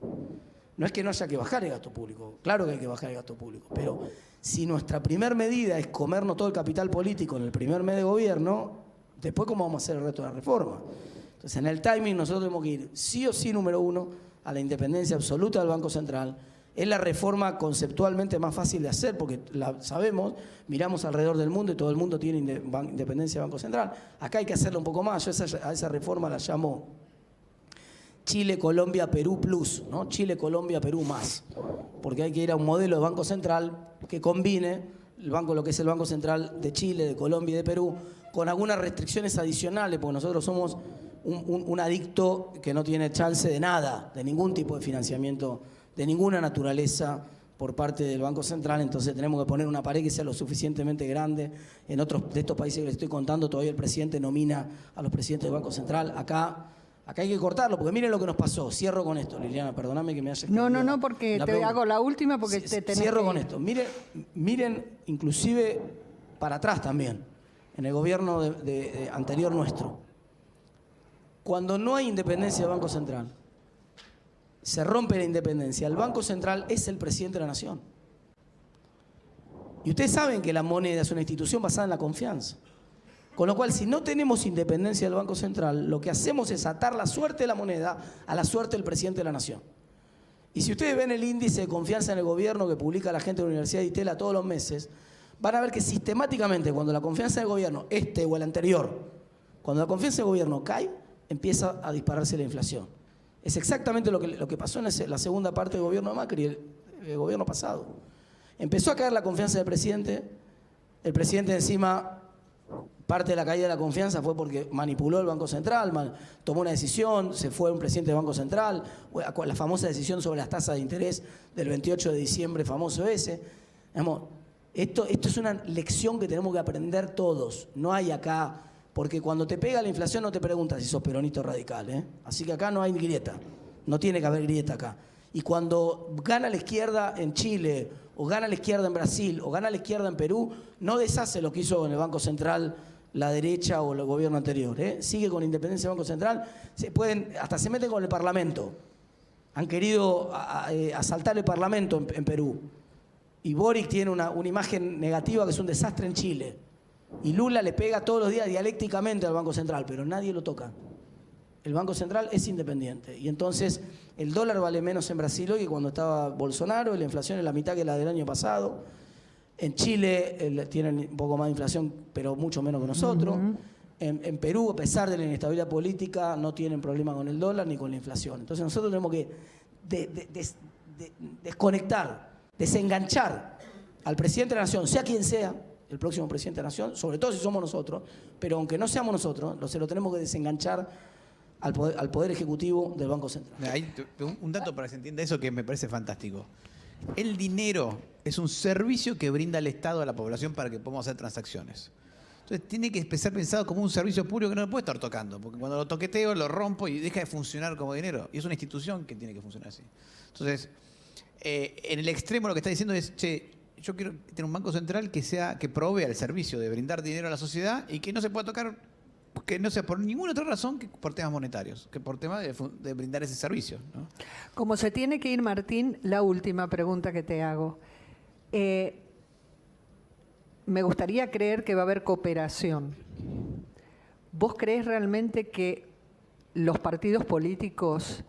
No es que no haya que bajar el gasto público, claro que hay que bajar el gasto público, pero si nuestra primer medida es comernos todo el capital político en el primer mes de gobierno, después ¿cómo vamos a hacer el resto de la reforma? Entonces en el timing nosotros tenemos que ir sí o sí, número 1, a la independencia absoluta del Banco Central. Es la reforma conceptualmente más fácil de hacer porque la sabemos, miramos alrededor del mundo y todo el mundo tiene independencia del Banco Central. Acá hay que hacerlo un poco más, yo a esa reforma la llamo Chile, Colombia, Perú Plus, ¿no? Chile, Colombia, Perú más, porque hay que ir a un modelo de Banco Central que combine lo que es el Banco Central de Chile, de Colombia y de Perú, con algunas restricciones adicionales, porque nosotros somos un adicto que no tiene chance de nada, de ningún tipo de financiamiento, de ninguna naturaleza por parte del Banco Central, entonces tenemos que poner una pared que sea lo suficientemente grande. En otros de estos países que les estoy contando, todavía el presidente nomina a los presidentes del Banco Central. Acá hay que cortarlo, porque miren lo que nos pasó. Cierro con esto, Liliana, perdóname que me haya... No, porque te hago la última porque te tenés Cierro que... con esto. Miren, inclusive para atrás también, en el gobierno anterior nuestro. Cuando no hay independencia del Banco Central, se rompe la independencia, el Banco Central es el presidente de la nación. Y ustedes saben que la moneda es una institución basada en la confianza. Con lo cual, si no tenemos independencia del Banco Central, lo que hacemos es atar la suerte de la moneda a la suerte del presidente de la nación. Y si ustedes ven el índice de confianza en el gobierno que publica la gente de la Universidad de Itela todos los meses, van a ver que sistemáticamente cuando la confianza del gobierno, este o el anterior, cuando la confianza del gobierno cae, empieza a dispararse la inflación. Es exactamente lo que pasó en la segunda parte del gobierno de Macri. el gobierno pasado. Empezó a caer la confianza del presidente. El presidente encima, parte de la caída de la confianza fue porque manipuló el Banco Central, tomó una decisión, se fue un presidente del Banco Central, la famosa decisión sobre las tasas de interés del 28 de diciembre, famoso ese. Digamos, esto es una lección que tenemos que aprender todos. No hay acá, porque cuando te pega la inflación no te preguntas si sos peronista o radical, ¿eh? Así que acá no hay grieta, no tiene que haber grieta acá. Y cuando gana la izquierda en Chile, o gana la izquierda en Brasil, o gana la izquierda en Perú, no deshace lo que hizo en el Banco Central la derecha o el gobierno anterior, ¿eh? Sigue con independencia del Banco Central, hasta se meten con el Parlamento. Han querido asaltar el Parlamento en Perú. Y Boric tiene una imagen negativa que es un desastre en Chile. Y Lula le pega todos los días dialécticamente al Banco Central, pero nadie lo toca. El Banco Central es independiente. Y entonces el dólar vale menos en Brasil hoy que cuando estaba Bolsonaro, y la inflación es la mitad que la del año pasado. En Chile tienen un poco más de inflación, pero mucho menos que nosotros. En Perú, a pesar de la inestabilidad política, no tienen problema con el dólar ni con la inflación. Entonces nosotros tenemos que desconectar, desenganchar al presidente de la Nación, sea quien sea el próximo presidente de la Nación, sobre todo si somos nosotros, pero aunque no seamos nosotros, se lo tenemos que desenganchar al poder Ejecutivo del Banco Central. Hay un dato para que se entienda eso que me parece fantástico. El dinero es un servicio que brinda el Estado a la población para que podamos hacer transacciones. Entonces tiene que ser pensado como un servicio público que no lo puede estar tocando, porque cuando lo toqueteo, lo rompo y deja de funcionar como dinero. Y es una institución que tiene que funcionar así. Entonces, en el extremo lo que está diciendo es, che, yo quiero tener un banco central que provea el servicio de brindar dinero a la sociedad y que no se pueda tocar, que no sea por ninguna otra razón que por temas monetarios, que por temas de brindar ese servicio, ¿no? Como se tiene que ir, Martín, la última pregunta que te hago. Me gustaría creer que va a haber cooperación. ¿Vos creés realmente que los partidos políticos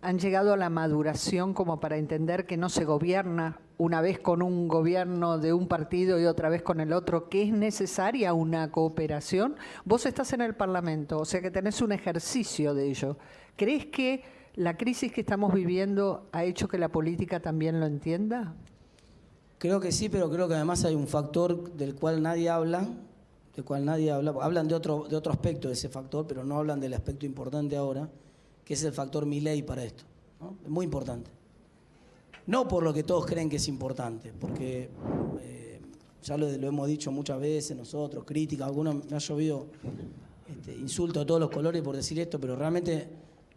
han llegado a la maduración como para entender que no se gobierna una vez con un gobierno de un partido y otra vez con el otro, que es necesaria una cooperación? Vos estás en el Parlamento, o sea que tenés un ejercicio de ello. ¿Crees que la crisis que estamos viviendo ha hecho que la política también lo entienda? Creo que sí, pero creo que además hay un factor del cual nadie habla, hablan de otro aspecto de ese factor, pero no hablan del aspecto importante ahora, que es el factor Milei para esto, ¿no? Es muy importante. No por lo que todos creen que es importante, porque ya lo hemos dicho muchas veces nosotros, críticas, algunos me ha llovido insultos de todos los colores por decir esto, pero realmente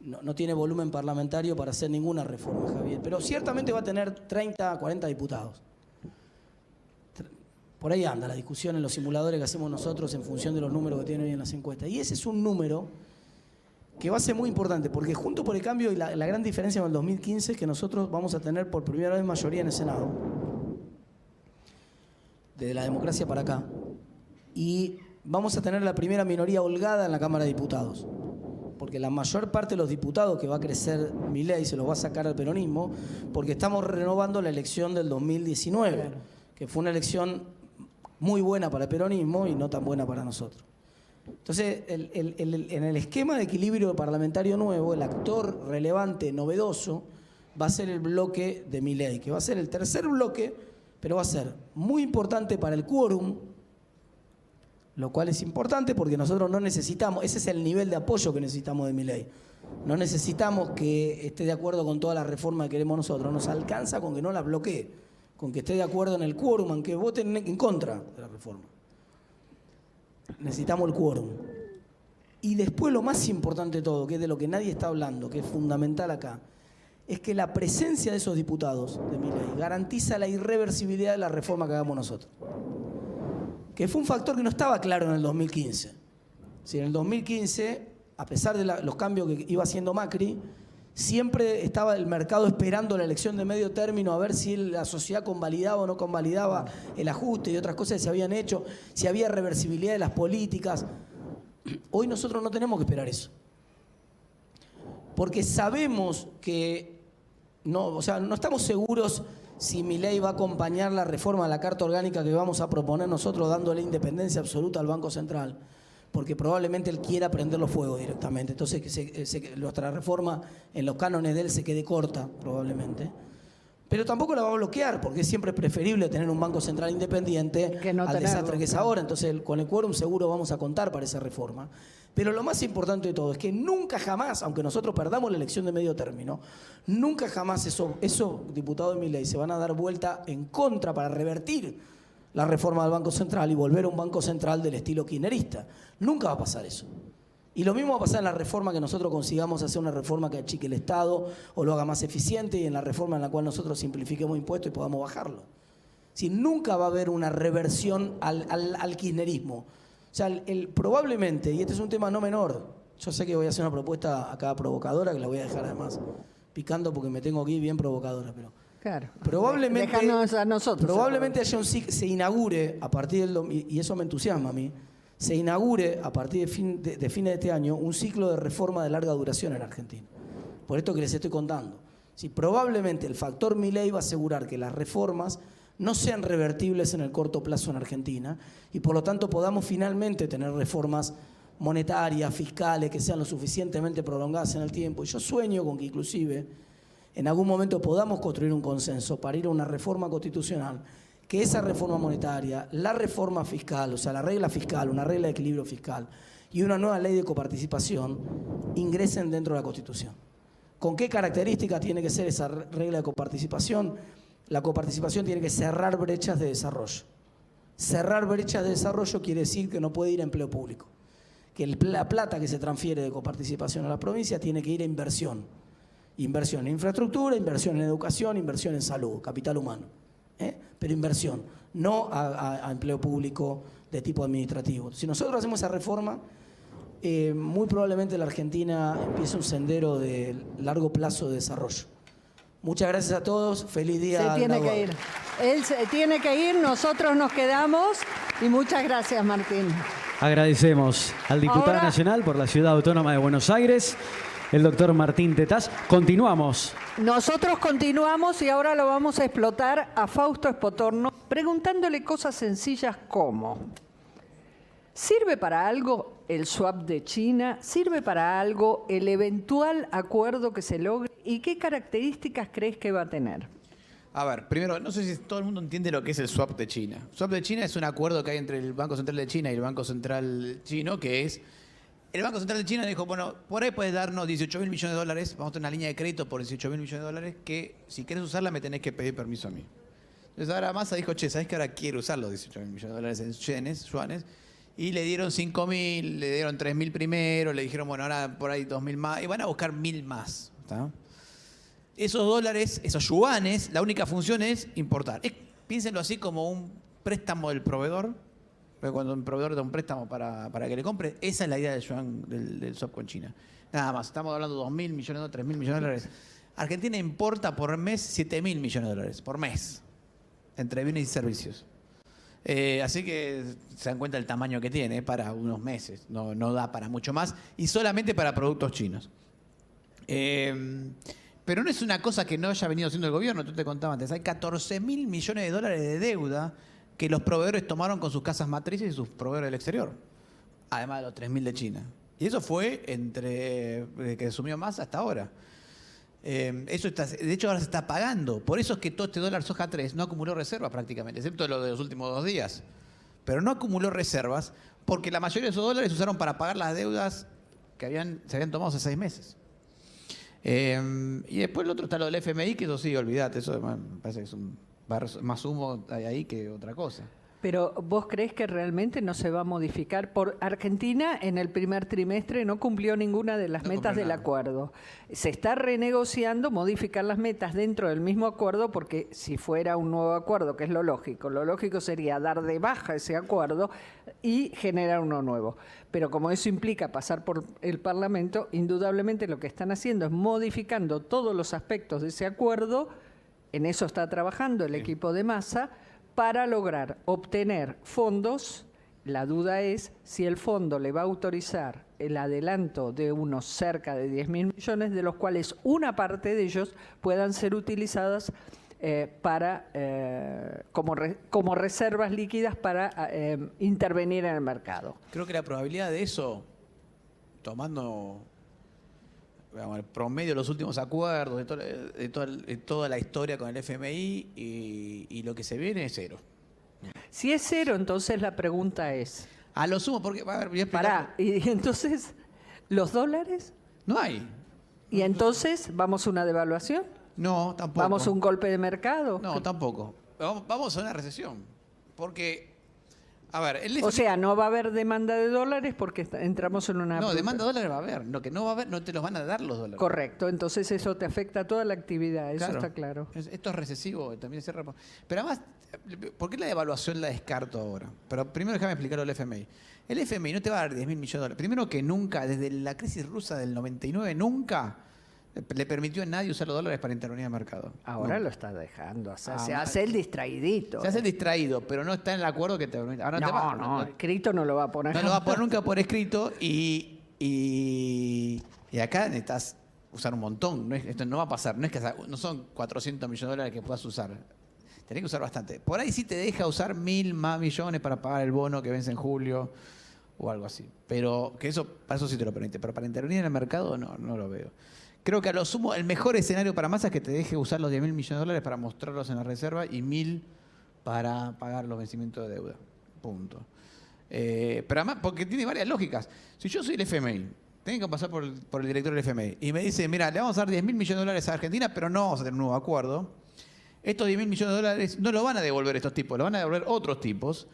no tiene volumen parlamentario para hacer ninguna reforma, Javier. Pero ciertamente va a tener 30, 40 diputados. Por ahí anda la discusión en los simuladores que hacemos nosotros en función de los números que tienen hoy en las encuestas. Y ese es un número que va a ser muy importante, porque Juntos por el Cambio, y la gran diferencia con el 2015 es que nosotros vamos a tener por primera vez mayoría en el Senado, desde la democracia para acá, y vamos a tener la primera minoría holgada en la Cámara de Diputados, porque la mayor parte de los diputados que va a crecer Milei se los va a sacar al peronismo, porque estamos renovando la elección del 2019, que fue una elección muy buena para el peronismo y no tan buena para nosotros. Entonces, en el esquema de equilibrio parlamentario nuevo, el actor relevante, novedoso, va a ser el bloque de Milei, que va a ser el tercer bloque, pero va a ser muy importante para el quórum, lo cual es importante porque nosotros no necesitamos, ese es el nivel de apoyo que necesitamos de Milei. No necesitamos que esté de acuerdo con toda la reforma que queremos nosotros, nos alcanza con que no la bloquee, con que esté de acuerdo en el quórum, aunque voten en contra de la reforma. Necesitamos el quórum. Y después lo más importante de todo, que es de lo que nadie está hablando, que es fundamental acá, es que la presencia de esos diputados de Milei garantiza la irreversibilidad de la reforma que hagamos nosotros. Que fue un factor que no estaba claro en el 2015. Si en el 2015, a pesar de los cambios que iba haciendo Macri, siempre estaba el mercado esperando la elección de medio término a ver si la sociedad convalidaba o no convalidaba el ajuste y otras cosas que se habían hecho, si había reversibilidad de las políticas. Hoy nosotros no tenemos que esperar eso. Porque sabemos que no estamos seguros si Milei va a acompañar la reforma de la Carta Orgánica que vamos a proponer nosotros, dándole independencia absoluta al Banco Central, porque probablemente él quiera prender los fuegos directamente. Entonces nuestra reforma en los cánones de él se quede corta, probablemente. Pero tampoco la va a bloquear, porque es siempre preferible tener un Banco Central independiente Que no al tenerlo, desastre que es claro. ahora. Entonces, con el quórum seguro vamos a contar para esa reforma. Pero lo más importante de todo es que nunca jamás, aunque nosotros perdamos la elección de medio término, nunca jamás esos diputados de Milei se van a dar vuelta en contra para revertir la reforma del Banco Central y volver a un Banco Central del estilo kirchnerista. Nunca va a pasar eso. Y lo mismo va a pasar en la reforma que nosotros consigamos hacer una reforma que achique el Estado o lo haga más eficiente, y en la reforma en la cual nosotros simplifiquemos impuestos y podamos bajarlo. Si nunca va a haber una reversión al kirchnerismo. O sea, probablemente, y este es un tema no menor, yo sé que voy a hacer una propuesta acá provocadora, que la voy a dejar además picando porque me tengo aquí bien provocadora, pero Claro. probablemente, Déjanos a nosotros. probablemente haya se inaugure a partir del y eso me entusiasma a mí, se inaugure a partir de fines de este año un ciclo de reforma de larga duración en Argentina. Por esto que les estoy contando. Si probablemente el factor Milei va a asegurar que las reformas no sean revertibles en el corto plazo en Argentina y por lo tanto podamos finalmente tener reformas monetarias, fiscales, que sean lo suficientemente prolongadas en el tiempo. Y yo sueño con que inclusive en algún momento podamos construir un consenso para ir a una reforma constitucional, que esa reforma monetaria, la reforma fiscal, o sea, la regla fiscal, una regla de equilibrio fiscal y una nueva ley de coparticipación ingresen dentro de la Constitución. ¿Con qué características tiene que ser esa regla de coparticipación? La coparticipación tiene que cerrar brechas de desarrollo. Cerrar brechas de desarrollo quiere decir que no puede ir a empleo público, que la plata que se transfiere de coparticipación a la provincia tiene que ir a inversión. Inversión en infraestructura, inversión en educación, inversión en salud, capital humano. Pero inversión, no a empleo público de tipo administrativo. Si nosotros hacemos esa reforma, muy probablemente la Argentina empiece un sendero de largo plazo de desarrollo. Muchas gracias a todos, feliz día. Se tiene que ir. Él se tiene que ir, nosotros nos quedamos y muchas gracias, Martín. Agradecemos al diputado Ahora- nacional por la Ciudad Autónoma de Buenos Aires, el doctor Martín Tetaz. Continuamos. Nosotros continuamos y ahora lo vamos a explotar a Fausto Espotorno preguntándole cosas sencillas como: ¿sirve para algo el swap de China? ¿Sirve para algo el eventual acuerdo que se logre? ¿Y qué características crees que va a tener? A ver, primero, no sé si todo el mundo entiende lo que es el swap de China. Swap de China es un acuerdo que hay entre el Banco Central de China y el Banco Central chino, que es... El Banco Central de China dijo, bueno, por ahí puedes darnos 18.000 millones de dólares, vamos a tener una línea de crédito por 18.000 millones de dólares, que si querés usarla me tenés que pedir permiso a mí. Entonces ahora Massa dijo, che, ¿sabés que ahora quiero usar los 18.000 millones de dólares en yuanes? Y le dieron 5.000, le dieron 3.000 primero, le dijeron, bueno, ahora por ahí 2.000 más, y van a buscar 1.000 más. ¿Está? Esos dólares, esos yuanes, la única función es importar. Piénsenlo así como un préstamo del proveedor, porque cuando un proveedor da un préstamo para que le compre, esa es la idea del yuan, del swap con China. Nada más, estamos hablando de 2.000 millones, 3.000 millones de dólares. Argentina importa por mes 7.000 millones de dólares, por mes, entre bienes y servicios. Así que se dan cuenta del tamaño que tiene para unos meses, no da para mucho más, y solamente para productos chinos. Pero no es una cosa que no haya venido haciendo el gobierno, tú te contabas antes, hay 14.000 millones de dólares de deuda que los proveedores tomaron con sus casas matrices y sus proveedores del exterior, además de los 3.000 de China. Y eso fue entre que asumió Massa hasta ahora. Eso está, de hecho ahora se está pagando, por eso es que todo este dólar soja 3 no acumuló reservas prácticamente, excepto lo de los últimos 2 días. Pero no acumuló reservas porque la mayoría de esos dólares se usaron para pagar las deudas que se habían tomado hace 6 meses. Y después el otro está lo del FMI, que eso sí, olvídate, eso me parece que es más humo ahí que otra cosa. Pero ¿vos crees que realmente no se va a modificar? Por Argentina en el primer trimestre no cumplió ninguna de las metas del acuerdo. Se está renegociando modificar las metas dentro del mismo acuerdo porque si fuera un nuevo acuerdo, que es lo lógico sería dar de baja ese acuerdo y generar uno nuevo. Pero como eso implica pasar por el Parlamento, indudablemente lo que están haciendo es modificando todos los aspectos de ese acuerdo, en eso está trabajando el equipo de Massa, para lograr obtener fondos. La duda es si el fondo le va a autorizar el adelanto de unos cerca de 10.000 millones, de los cuales una parte de ellos puedan ser utilizadas como reservas líquidas para intervenir en el mercado. Creo que la probabilidad de eso, tomando digamos, el promedio de los últimos acuerdos, de toda la historia con el FMI y lo que se viene es cero. Si es cero, entonces la pregunta es, A lo sumo, porque, a ver, voy a explicar. pará, y entonces, ¿los dólares? No hay. ¿Y entonces vamos a una devaluación? No, tampoco. ¿Vamos a un golpe de mercado? No, tampoco. Vamos a una recesión. Porque, a ver, el O sea, no va a haber demanda de dólares porque entramos en una... no, demanda de dólares va a haber. Lo que no va a haber, no te los van a dar los dólares. Correcto, entonces eso te afecta a toda la actividad, eso Claro. está claro. Esto es recesivo, también cierra. Pero además, ¿por qué la devaluación la descarto ahora? Pero primero déjame explicarlo del FMI. El FMI no te va a dar 10.000 millones de dólares. Primero que nunca, desde la crisis rusa del 99, nunca le permitió a nadie usar los dólares para intervenir en el mercado. Ahora Nunca. lo está dejando, o sea, Ah, se mal. hace el distraidito. Se hace el distraído, pero no está en el acuerdo que te permite. Ahora te va- No, escrito no lo va a poner. No lo va a poner nunca por escrito y acá necesitas usar un montón. Esto no va a pasar. No son 400 millones de dólares que puedas usar. Tenés que usar bastante. Por ahí sí te deja usar 1.000 más millones para pagar el bono que vence en julio o algo así. Pero que eso, para eso sí te lo permite. Pero para intervenir en el mercado no lo veo. Creo que a lo sumo, el mejor escenario para Massa es que te deje usar los 10.000 millones de dólares para mostrarlos en la reserva y 1.000 para pagar los vencimientos de deuda. Punto. Pero además, porque tiene varias lógicas. Si yo soy el FMI, tengo que pasar por el director del FMI y me dice, mira, le vamos a dar 10.000 millones de dólares a Argentina, pero no vamos a tener un nuevo acuerdo. Estos 10.000 millones de dólares no lo van a devolver estos tipos, lo van a devolver otros tipos.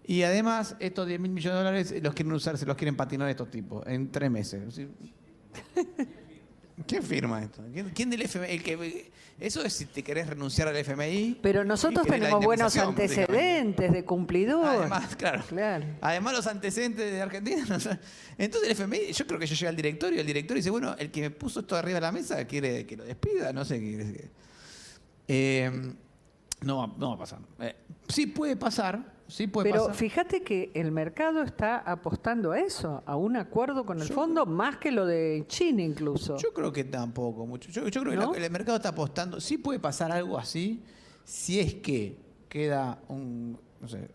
Y además, estos 10.000 millones de dólares los quieren usar, se los quieren patinar estos tipos en 3 meses. ¿Sí? ¿Quién firma esto? ¿Quién del FMI? Eso es si te querés renunciar al FMI. Pero nosotros y querés la tenemos buenos indemnización, antecedentes de cumplidor. Además, claro. Claro. Además, los antecedentes de Argentina. Entonces, el FMI, yo creo que yo llegué al directorio y el directorio dice, bueno, el que me puso esto arriba de la mesa quiere que lo despida, no sé qué. No va a pasar. Sí puede pasar, Pero pasar. fíjate que el mercado está apostando a eso, a un acuerdo con el fondo, más que lo de China incluso. Yo creo que tampoco mucho. Yo creo ¿No? que el mercado está apostando. Sí puede pasar algo así si es que queda no sé,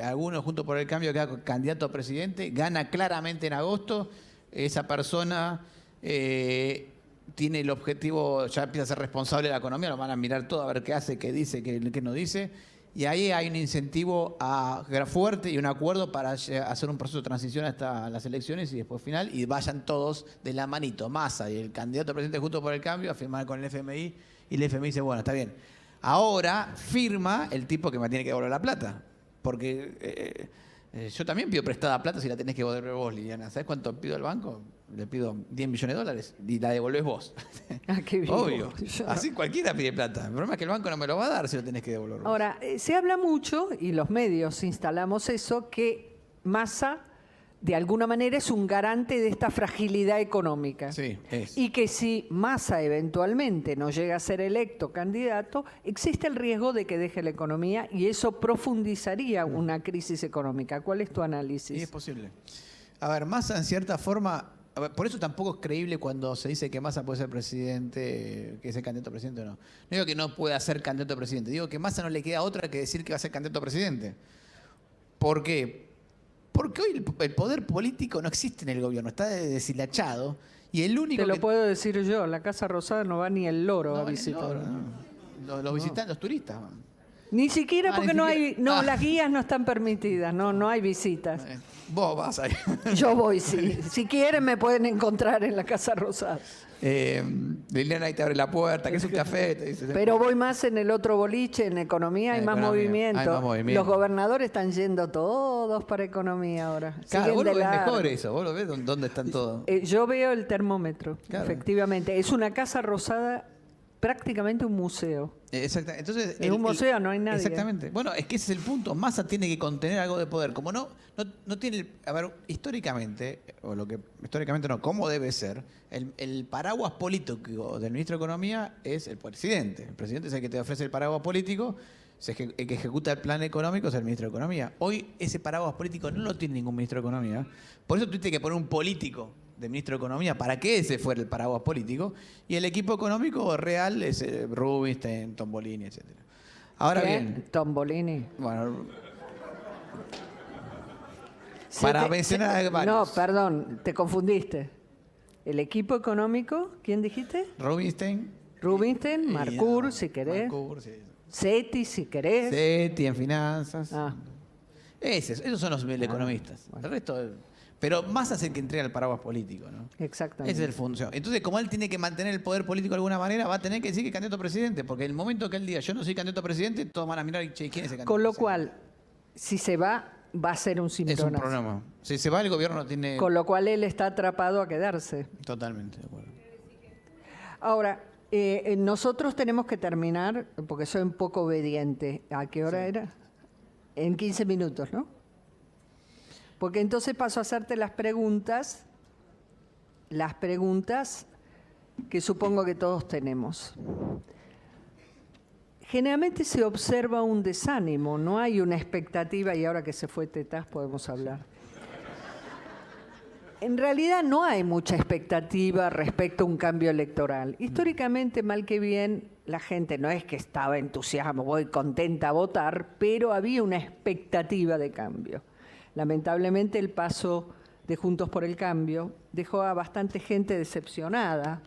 alguno junto por el cambio queda candidato a presidente, gana claramente en agosto, esa persona tiene el objetivo, ya empieza a ser responsable de la economía, lo van a mirar todo a ver qué hace, qué dice, qué no dice. Y ahí hay un incentivo fuerte y un acuerdo para hacer un proceso de transición hasta las elecciones y después final, y vayan todos de la manito, Massa y el candidato a presidente junto por el cambio, a firmar con el FMI, y el FMI dice, bueno, está bien. Ahora firma el tipo que me tiene que devolver la plata, porque yo también pido prestada plata si la tenés que devolver vos, Liliana. ¿Sabés cuánto pido al banco? Le pido 10 millones de dólares y la devolvés vos. Ah, qué vivo. Obvio. Yo no. Así cualquiera pide plata. El problema es que el banco no me lo va a dar si lo tenés que devolver vos. Ahora, se habla mucho, y los medios instalamos eso, que Massa, de alguna manera, es un garante de esta fragilidad económica. Sí, es. Y que si Massa eventualmente no llega a ser electo candidato, existe el riesgo de que deje la economía y eso profundizaría una crisis económica. ¿Cuál es tu análisis? Sí, es posible. A ver, Massa en cierta forma, a ver, por eso tampoco es creíble cuando se dice que Massa puede ser presidente, que es el candidato a presidente o no. No digo que no pueda ser candidato a presidente, digo que Massa no le queda otra que decir que va a ser candidato a presidente. ¿Por qué? Porque hoy el poder político no existe en el gobierno, está deshilachado y el único Te lo que... puedo decir yo, la Casa Rosada no va ni el loro No, a visitar. Los visitantes, los turistas van. Ni siquiera Ah, porque ni no siquiera. hay, no, Ah. las guías no están permitidas, no hay visitas. Vos vas ahí. Yo voy, sí. Si quieren me pueden encontrar en la Casa Rosada. Liliana ahí te abre la puerta, que es un café, te dice. Pero voy más en el otro boliche, en economía hay En más economía, movimiento. hay más movimiento. Los gobernadores están yendo todos para economía ahora. Claro, Siguen vos lo de ves largo. mejor eso, vos lo ves dónde están todos. Yo veo el termómetro, Claro. efectivamente. Es una Casa Rosada, prácticamente un museo. Exactamente. Entonces, En un museo no hay nadie. Exactamente. Bueno, es que ese es el punto. Massa tiene que contener algo de poder. Como no tiene. A ver, históricamente, o lo que. Históricamente no, ¿cómo debe ser? El paraguas político del ministro de Economía es el presidente. El presidente es el que te ofrece el paraguas político. El que ejecuta el plan económico es el ministro de Economía. Hoy ese paraguas político no lo tiene ningún ministro de Economía. Por eso tuviste que poner un político de ministro de Economía para que ese fuera el paraguas político. Y el equipo económico real es Rubinstein, Tombolini, etc. Ahora ¿Qué? bien, Tombolini. bueno, Se para te- mencionar a varios. No, perdón, te confundiste. el equipo económico, ¿quién dijiste? Rubinstein. Rubinstein, Marcur, si querés. Marcur, sí. Seti, si querés. SETI en finanzas. Ah, Esos son los economistas. El resto, pero más hace el que entrega el paraguas político, ¿no? exactamente. Esa es el función. Entonces, como él tiene que mantener el poder político de alguna manera, va a tener que decir que es candidato a presidente, porque el momento que él diga yo no soy candidato a presidente, todos van a mirar y che, ¿quién es el candidato Con a lo presidente? cual, si se va a ser un Es un cimbronazo. programa. Si se va, el gobierno no tiene. Con lo cual él está atrapado a quedarse. Totalmente, de acuerdo. Ahora, nosotros tenemos que terminar, porque soy un poco obediente. ¿A qué hora era? En 15 minutos, ¿no? Porque entonces paso a hacerte las preguntas que supongo que todos tenemos. Generalmente se observa un desánimo, no hay una expectativa, y ahora que se fue Tetaz podemos hablar. En realidad no hay mucha expectativa respecto a un cambio electoral. Históricamente, mal que bien, la gente no es que estaba entusiasmo, voy contenta a votar, pero había una expectativa de cambio. Lamentablemente el paso de Juntos por el Cambio dejó a bastante gente decepcionada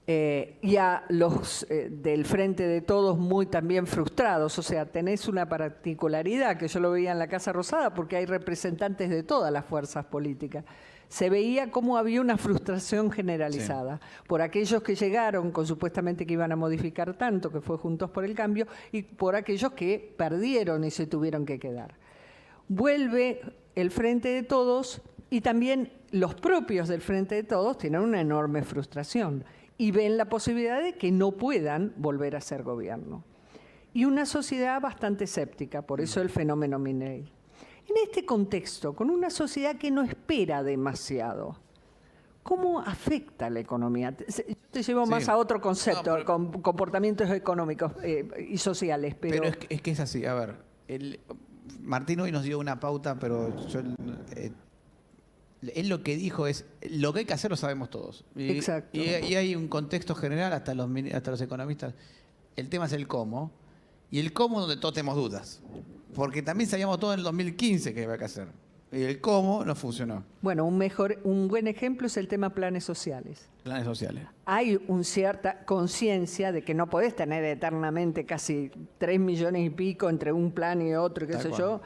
y a los del Frente de Todos muy también frustrados. O sea, tenés una particularidad que yo lo veía en la Casa Rosada porque hay representantes de todas las fuerzas políticas. Se veía cómo había una frustración generalizada por aquellos que llegaron con supuestamente que iban a modificar tanto, que fue Juntos por el Cambio, y por aquellos que perdieron y se tuvieron que quedar. Vuelve el Frente de Todos y también los propios del Frente de Todos tienen una enorme frustración y ven la posibilidad de que no puedan volver a ser gobierno. Y una sociedad bastante escéptica, por eso el fenómeno Milei. En este contexto, con una sociedad que no espera demasiado, ¿cómo afecta la economía? Yo te llevo más a otro concepto, No, pero, con comportamientos económicos y sociales. Pero es que es así. A ver, Martín hoy nos dio una pauta, pero él lo que dijo es, lo que hay que hacer lo sabemos todos. Exacto. Y hay un contexto general, hasta los economistas. El tema es el cómo. Y el cómo donde todos tenemos dudas. Porque también sabíamos todo en el 2015 que había que hacer. Y el cómo no funcionó. bueno, un buen ejemplo es el tema planes sociales. Planes sociales. Hay una cierta conciencia de que no podés tener eternamente casi 3 millones y pico entre un plan y otro, qué Tal sé cual.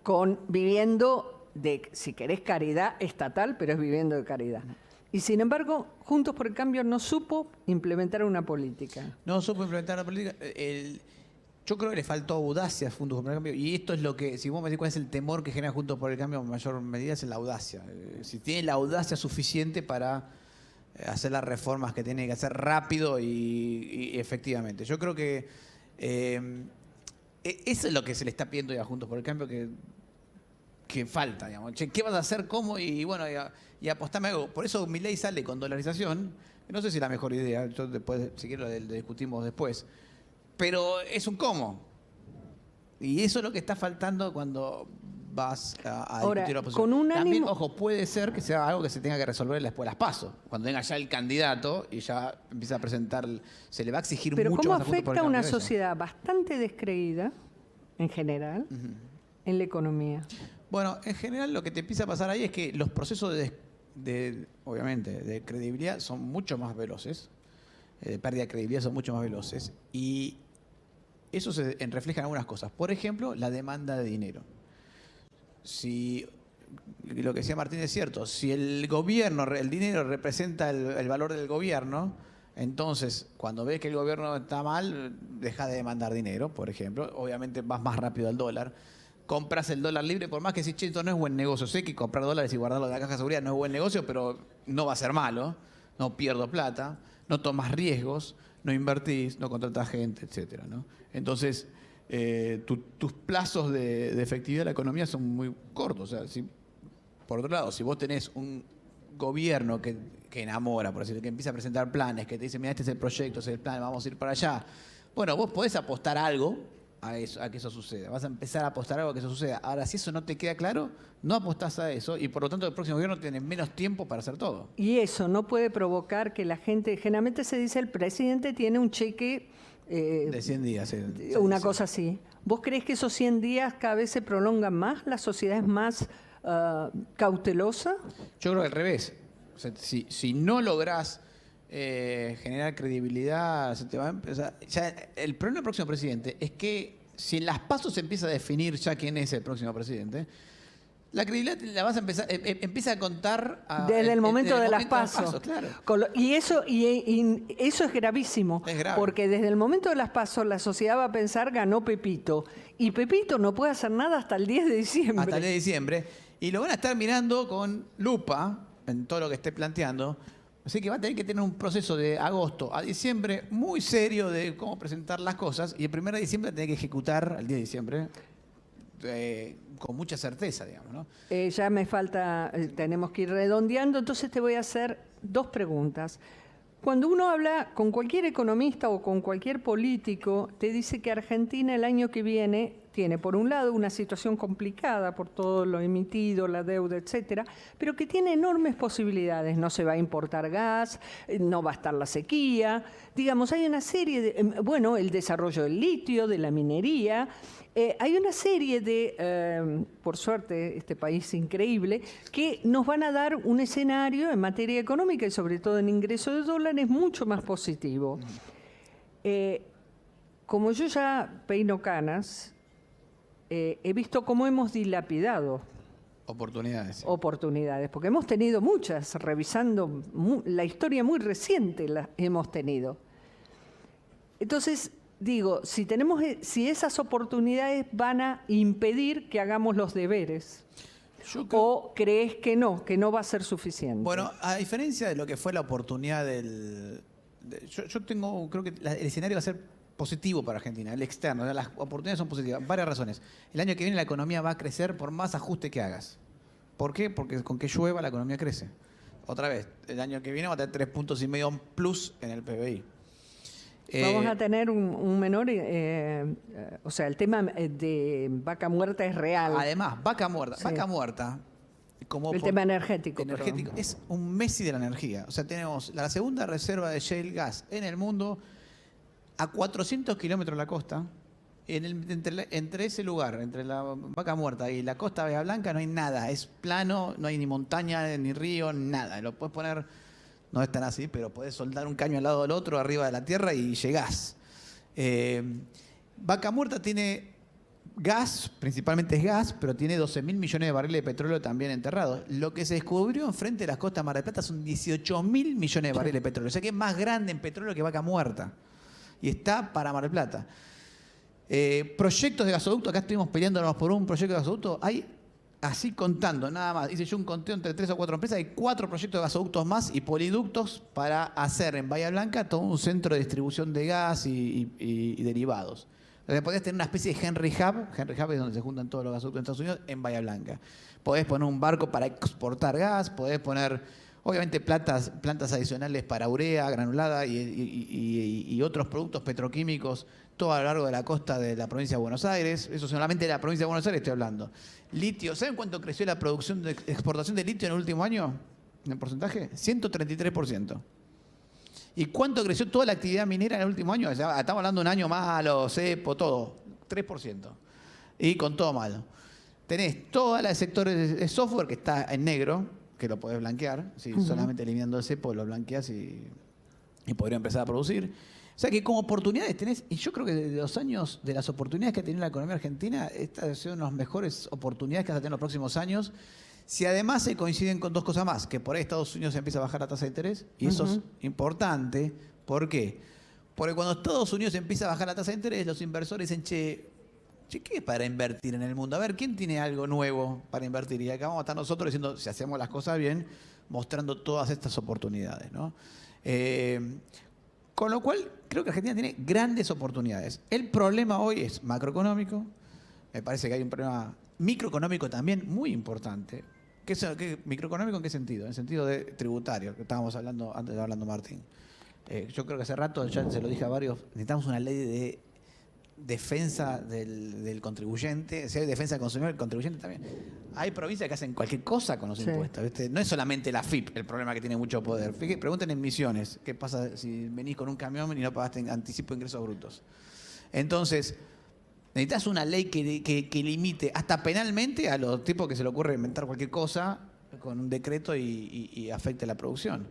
yo, viviendo de, si querés, caridad estatal, pero es viviendo de caridad. Y sin embargo, Juntos por el Cambio no supo implementar una política. No supo implementar la política. Yo creo que le faltó audacia a Juntos por el Cambio. Y esto es lo que, si vos me decís cuál es el temor que genera Juntos por el Cambio, en mayor medida es la audacia. Si tiene la audacia suficiente para hacer las reformas que tiene que hacer rápido y efectivamente. Yo creo que eso es lo que se le está pidiendo ya a Juntos por el Cambio que falta, digamos. Che, ¿qué vas a hacer? ¿Cómo? Y bueno, y apostame algo. Por eso Milei sale con dolarización. No sé si es la mejor idea. Yo después, si quiero, lo discutimos después. Pero es un cómo. Y eso es lo que está faltando cuando vas a Ahora, discutir la oposición. con un También, ánimo- ojo, puede ser que sea algo que se tenga que resolver después de las PASO. Cuando venga ya el candidato y ya empieza a presentar, se le va a exigir Pero mucho ¿cómo más a Juntos por el afecta a una Cambio eso. sociedad bastante descreída, en general, en la economía? Bueno, en general lo que te empieza a pasar ahí es que los procesos obviamente, de credibilidad son mucho más veloces, de pérdida de credibilidad son mucho más veloces, y eso se refleja en algunas cosas. Por ejemplo, la demanda de dinero. Si lo que decía Martín es cierto, si el dinero representa el valor del gobierno, entonces cuando ves que el gobierno está mal, deja de demandar dinero, por ejemplo. Obviamente vas más rápido al dólar. Compras el dólar libre, por más que si esto no es buen negocio. Sé que comprar dólares y guardarlo en la caja de seguridad no es buen negocio, pero no va a ser malo. No pierdo plata, no tomas riesgos, no invertís, no contratás gente, etcétera, ¿no? Entonces, tus plazos de efectividad de la economía son muy cortos. O sea, por otro lado, si vos tenés un gobierno que enamora, por decirlo, que empieza a presentar planes, que te dice, mira, este es el proyecto, este es el plan, vamos a ir para allá. Bueno, vos podés apostar algo a que eso suceda. Vas a empezar a apostar algo a que eso suceda. Ahora, si eso no te queda claro, no apostás a eso y por lo tanto el próximo gobierno tiene menos tiempo para hacer todo. Y eso no puede provocar que la gente, generalmente se dice el presidente tiene un cheque, De 100 días. una cosa así. ¿Vos creés que esos 100 días cada vez se prolongan más? ¿La sociedad es más cautelosa? Yo creo que al revés. O sea, si no lográs generar credibilidad, se te va a empezar. Ya, el problema del próximo presidente es que si en las PASO se empieza a definir ya quién es el próximo presidente, la credibilidad la vas a empezar, empieza a contar desde el momento de las PASO. Claro. Y eso es gravísimo, Es grave. porque desde el momento de las PASO la sociedad va a pensar ganó Pepito, y Pepito no puede hacer nada hasta el 10 de diciembre. Hasta el 10 de diciembre. Y lo van a estar mirando con lupa en todo lo que esté planteando. Así que va a tener que tener un proceso de agosto a diciembre muy serio de cómo presentar las cosas. Y el 1 de diciembre tiene que ejecutar, el 10 de diciembre, con mucha certeza, digamos, ¿no? Ya me falta, tenemos que ir redondeando, entonces te voy a hacer 2 preguntas. Cuando uno habla con cualquier economista o con cualquier político, te dice que Argentina el año que viene tiene, por un lado, una situación complicada por todo lo emitido, la deuda, etcétera, pero que tiene enormes posibilidades. No se va a importar gas, no va a estar la sequía. Digamos, hay una serie de, bueno, el desarrollo del litio, de la minería. Hay una serie de, por suerte, este país increíble, que nos van a dar un escenario en materia económica y sobre todo en ingreso de dólares mucho más positivo. Como yo ya peino canas, he visto cómo hemos dilapidado Oportunidades. oportunidades, porque hemos tenido muchas, revisando la historia muy reciente la hemos tenido. Entonces, digo, si esas oportunidades van a impedir que hagamos los deberes, ¿o crees que no va a ser suficiente? Bueno, a diferencia de lo que fue la oportunidad yo creo que el escenario va a ser positivo para Argentina, el externo, las oportunidades son positivas, varias razones. El año que viene la economía va a crecer por más ajuste que hagas. ¿Por qué? Porque con que llueva la economía crece. Otra vez, el año que viene va a tener 3,5 puntos plus en el PBI. Vamos a tener un menor, o sea, el tema de vaca muerta es real. Además, vaca muerta. Sí. Vaca muerta. El tema energético. Es un Messi de la energía. O sea, tenemos la segunda reserva de shale gas en el mundo a 400 kilómetros de la costa. Entre ese lugar, entre la vaca muerta y la costa de Bahía Blanca, no hay nada. Es plano, no hay ni montaña, ni río, nada. Lo puedes poner, no es tan así, pero podés soldar un caño al lado del otro, arriba de la tierra y llegás. Vaca muerta tiene gas, principalmente es gas, pero tiene 12.000 millones de barriles de petróleo también enterrados. Lo que se descubrió enfrente de las costas de Mar del Plata son 18.000 millones de barriles de petróleo. O sea que es más grande en petróleo que Vaca Muerta. Y está para Mar del Plata. Proyectos de gasoducto, acá estuvimos peleándonos por un proyecto de gasoducto. Hay, así contando, nada más, hice yo un conteo entre 3 o 4 empresas, hay 4 proyectos de gasoductos más y poliductos para hacer en Bahía Blanca todo un centro de distribución de gas y derivados. Podés tener una especie de Henry Hub es donde se juntan todos los gasoductos en Estados Unidos, en Bahía Blanca. Podés poner un barco para exportar gas, podés poner, obviamente, plantas adicionales para urea, granulada y otros productos petroquímicos, todo a lo largo de la costa de la provincia de Buenos Aires. Eso solamente de la provincia de Buenos Aires estoy hablando. Litio, ¿saben cuánto creció la producción de exportación de litio en el último año? ¿En el porcentaje? 133%. ¿Y cuánto creció toda la actividad minera en el último año? O sea, estamos hablando de un año malo, cepo, todo. 3%. Y con todo malo. Tenés toda la sectores de software que está en negro, que lo podés blanquear. Si solamente eliminando el cepo lo blanqueas y podría empezar a producir. O sea que como oportunidades tenés, y yo creo que de los años, de las oportunidades que ha tenido la economía argentina, esta ha sido una de las mejores oportunidades que vas a tener en los próximos años. Si además se coinciden con 2 cosas más, que por ahí Estados Unidos empieza a bajar la tasa de interés, y eso es importante. ¿Por qué? Porque cuando Estados Unidos empieza a bajar la tasa de interés, los inversores dicen, che, ¿qué es para invertir en el mundo? A ver, ¿quién tiene algo nuevo para invertir? Y acá vamos a estar nosotros diciendo, si hacemos las cosas bien, mostrando todas estas oportunidades, ¿no? Con lo cual, creo que Argentina tiene grandes oportunidades. El problema hoy es macroeconómico. Me parece que hay un problema microeconómico también muy importante. ¿Microeconómico en qué sentido? En sentido de tributario, que estábamos hablando antes de hablando Martín. Yo creo que hace rato, ya se lo dije a varios, necesitamos una ley de defensa del contribuyente. Si hay defensa del consumidor, el contribuyente también. Hay provincias que hacen cualquier cosa con los impuestos, ¿viste? No es solamente la FIP el problema que tiene mucho poder. Pregunten en Misiones, ¿qué pasa si venís con un camión y no pagaste anticipo de ingresos brutos? Entonces, necesitas una ley que limite hasta penalmente a los tipos que se le ocurre inventar cualquier cosa con un decreto y afecte la producción.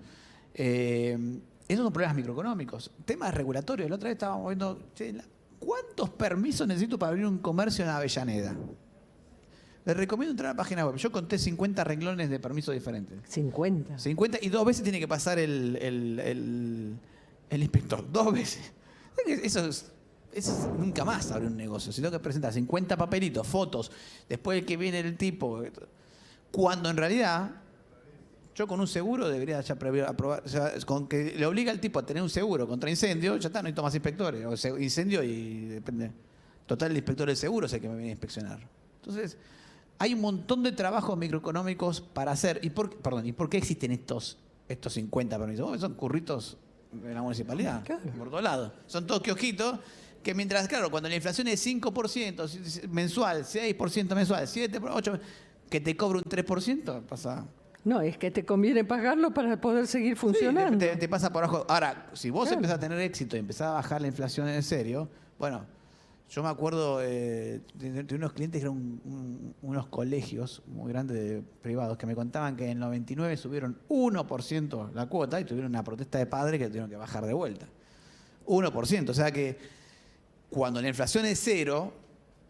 Esos son problemas microeconómicos. Temas regulatorios. La otra vez estábamos viendo, che, ¿cuántos permisos necesito para abrir un comercio en Avellaneda? Les recomiendo entrar a la página web. Yo conté 50 renglones de permisos diferentes. 50. 50 y 2 veces tiene que pasar el inspector. 2 veces. Eso es nunca más abrir un negocio. Si tengo que presentar 50 papelitos, fotos, después que viene el tipo. Cuando en realidad, yo con un seguro debería ya aprobar. O sea, con que le obliga al tipo a tener un seguro contra incendio, ya está, no necesito más inspectores. O sea, incendio y depende. Total, el inspector del seguro es el que me viene a inspeccionar. Entonces, hay un montón de trabajos microeconómicos para hacer. ¿Y por qué existen estos 50 permisos? Son curritos de la municipalidad, claro, por todos lados. Son todos kiosquitos que mientras, claro, cuando la inflación es 5% mensual, 6% mensual, 7%, 8%, que te cobra un 3%, pasa... No, es que te conviene pagarlo para poder seguir funcionando. Sí, te pasa por abajo. Ahora, si vos empezás a tener éxito y empezás a bajar la inflación en serio, bueno, yo me acuerdo de unos clientes que eran unos colegios muy grandes privados que me contaban que en el 99 subieron 1% la cuota y tuvieron una protesta de padres que tuvieron que bajar de vuelta. 1%, o sea que cuando la inflación es 0,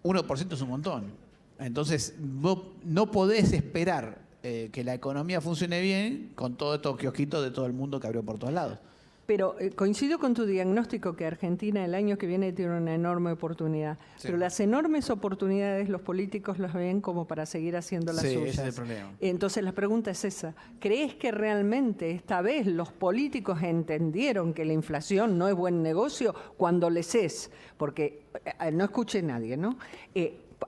1% es un montón. Entonces, no podés esperar que la economía funcione bien con todos estos kiosquitos de todo el mundo que abrió por todos lados. Pero coincido con tu diagnóstico que Argentina el año que viene tiene una enorme oportunidad. Sí. Pero las enormes oportunidades los políticos las ven como para seguir haciendo las suyas. Ese es el problema. Entonces la pregunta es esa. ¿Crees que realmente esta vez los políticos entendieron que la inflación no es buen negocio cuando les es? Porque no escuche nadie, ¿no?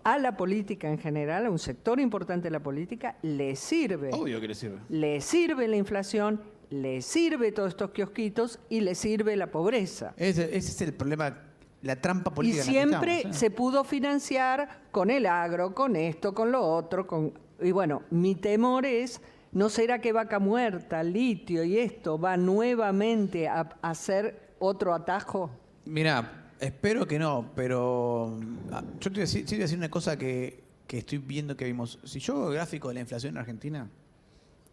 A la política en general, a un sector importante de la política, le sirve. Obvio que le sirve. Le sirve la inflación, le sirve todos estos kiosquitos y le sirve la pobreza. Ese es el problema, la trampa Y política. siempre se pudo financiar con el agro, con esto, con lo otro. Y bueno, mi temor es, ¿no será que Vaca Muerta, litio y esto va nuevamente a hacer otro atajo? Mirá, espero que no, pero yo te voy a decir una cosa que estoy viendo que vimos. Si yo hago el gráfico de la inflación en Argentina,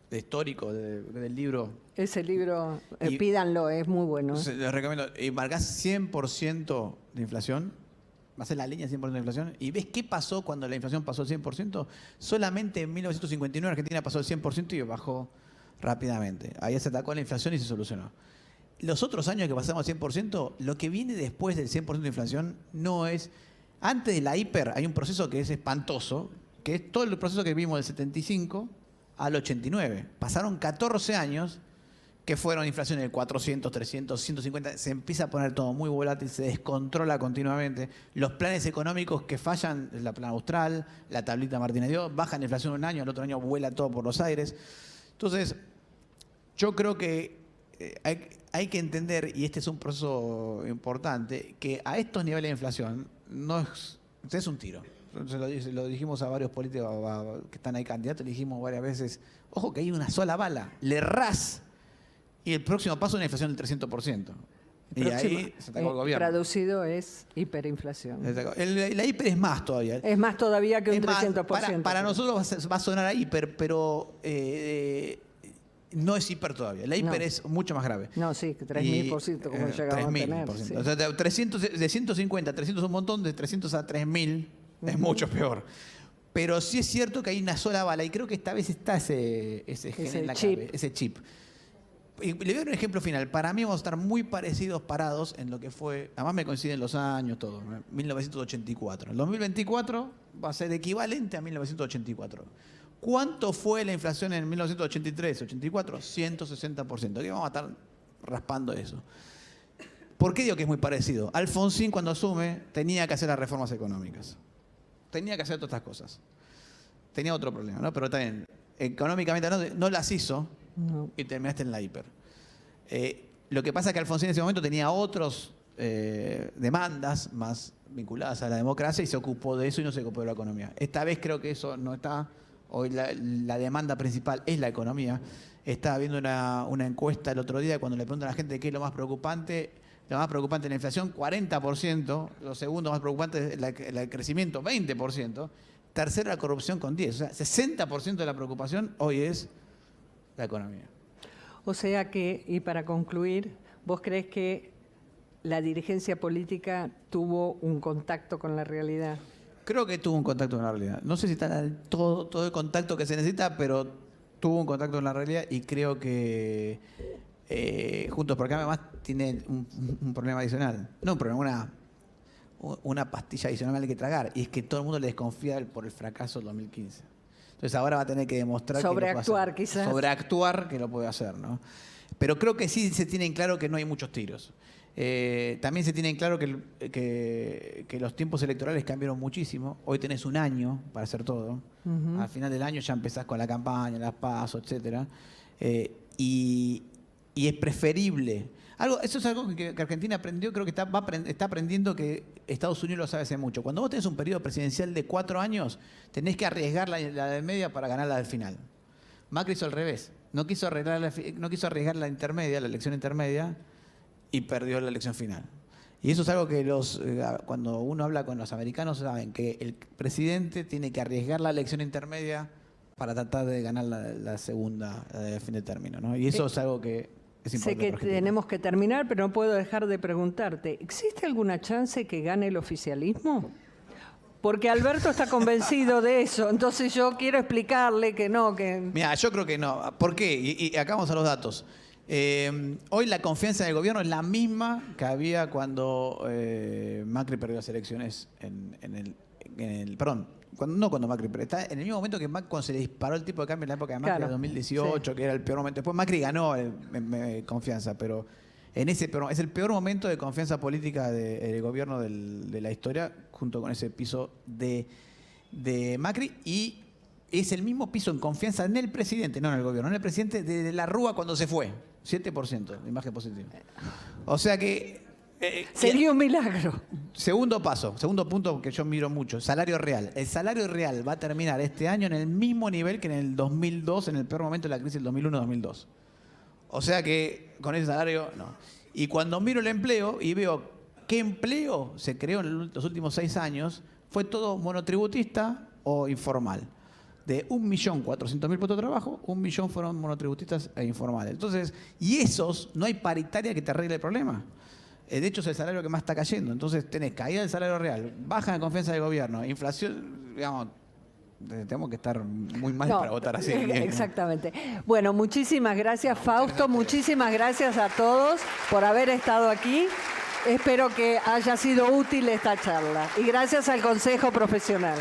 de histórico, del libro, Ese libro, Y- pídanlo, es muy bueno. les recomiendo, y marcás 100% de inflación, vas en la línea 100% de inflación, y ves qué pasó cuando la inflación pasó al 100%, solamente en 1959 Argentina pasó al 100% y bajó rápidamente. Ahí se atacó la inflación y se solucionó. Los otros años que pasamos al 100%, lo que viene después del 100% de inflación no es... Antes de la hiper hay un proceso que es espantoso, que es todo el proceso que vimos del 75 al 89. Pasaron 14 años que fueron inflación del 400, 300, 150. Se empieza a poner todo muy volátil, se descontrola continuamente. Los planes económicos que fallan, la plan austral, la tablita Martínez dio, bajan la inflación un año, el otro año vuela todo por los aires. Entonces, yo creo que hay que entender, y este es un proceso importante, que a estos niveles de inflación no es un tiro. Lo dijimos a varios políticos que están ahí candidatos, le dijimos varias veces, ojo que hay una sola bala, le errás y el próximo paso es una inflación del 300%. Y ahí se atacó el gobierno. Traducido es hiperinflación. La hiper es más todavía. Es más todavía que un Es más, 300%. para nosotros va a sonar a hiper, pero no es hiper todavía. La hiper No. es mucho más grave. No, sí, que 3000% como llegamos a tener. 3000%. Sí. O sea, de 150 a 300 es un montón, de 300 a 3000 es mucho peor. Pero sí es cierto que hay una sola bala y creo que esta vez está ese gen en la chip. cabeza, ese chip. Y le voy a dar un ejemplo final. Para mí vamos a estar muy parecidos parados en lo que fue, además me coinciden los años, todo, 1984. El 2024 va a ser equivalente a 1984. ¿Cuánto fue la inflación en 1983, 84? 160%. Aquí vamos a estar raspando eso. ¿Por qué digo que es muy parecido? Alfonsín, cuando asume, tenía que hacer las reformas económicas. Tenía que hacer todas estas cosas. Tenía otro problema, ¿no? Pero también, económicamente no las hizo No. y terminaste en la hiper. Lo que pasa es que Alfonsín en ese momento tenía otros demandas más vinculadas a la democracia y se ocupó de eso y no se ocupó de la economía. Esta vez creo que eso no está. Hoy la demanda principal es la economía. Estaba viendo una encuesta el otro día cuando le preguntan a la gente qué es lo más preocupante. Lo más preocupante es la inflación, 40%. Lo segundo más preocupante es el crecimiento, 20%. tercera la corrupción con 10. O sea, 60% de la preocupación hoy es la economía. O sea que, y para concluir, ¿vos crees que la dirigencia política tuvo un contacto con la realidad? Creo que tuvo un contacto con la realidad. No sé si está todo el contacto que se necesita, pero tuvo un contacto con la realidad y creo que Juntos por el Cambio además tiene un problema adicional. No un problema, una pastilla adicional que tragar. Y es que todo el mundo le desconfía por el fracaso del 2015. Entonces ahora va a tener que demostrar sobreactuar, que quizás. Sobreactuar que lo puede hacer, ¿no? Pero creo que sí se tiene en claro que no hay muchos tiros. También se tiene en claro que los tiempos electorales cambiaron muchísimo. Hoy tenés un año para hacer todo. Al final del año ya empezás con la campaña, las PASO, etcétera. Y es preferible. Eso es algo que Argentina aprendió, creo que está aprendiendo que Estados Unidos lo sabe hace mucho. Cuando vos tenés un periodo presidencial de 4 años, tenés que arriesgar la de media para ganar la del final. Macri hizo al revés. No quiso arriesgar la intermedia, la elección intermedia, y perdió la elección final. Y eso es algo que cuando uno habla con los americanos saben que el presidente tiene que arriesgar la elección intermedia para tratar de ganar la segunda de fin de término, ¿no? Y eso es algo que es importante. Sé que para Argentina. tenemos que terminar, pero no puedo dejar de preguntarte, ¿existe alguna chance que gane el oficialismo? Porque Alberto está convencido de eso, entonces yo quiero explicarle que no, que... Mira, yo creo que no. ¿Por qué? Y acá vamos a los datos. Hoy la confianza en el gobierno es la misma que había cuando Macri perdió las elecciones cuando Macri, pero está en el mismo momento que cuando se le disparó el tipo de cambio en la época de Macri, Claro, en 2018, sí. que era el peor momento. Después Macri ganó confianza, pero es el peor momento de confianza política del gobierno de la historia, junto con ese piso de Macri, y es el mismo piso en confianza en el presidente, no en el gobierno, en el presidente de la Rúa cuando se fue. 7% de imagen positiva. O sea que... Sería un milagro. Segundo punto que yo miro mucho, salario real. El salario real va a terminar este año en el mismo nivel que en el 2002, en el peor momento de la crisis del 2001-2002. O sea que con ese salario, no. Y cuando miro el empleo y veo qué empleo se creó en los últimos 6 años, fue todo monotributista o informal. De 1.400.000 puestos de trabajo, 1 millón fueron monotributistas e informales. Entonces, y esos, no hay paritaria que te arregle el problema. De hecho, es el salario que más está cayendo. Entonces, tenés caída del salario real, baja la confianza del gobierno, inflación, digamos, tenemos que estar muy mal para votar así. Exactamente. Bueno, muchísimas gracias, Fausto. Muchísimas gracias a todos por haber estado aquí. Espero que haya sido útil esta charla. Y gracias al Consejo Profesional.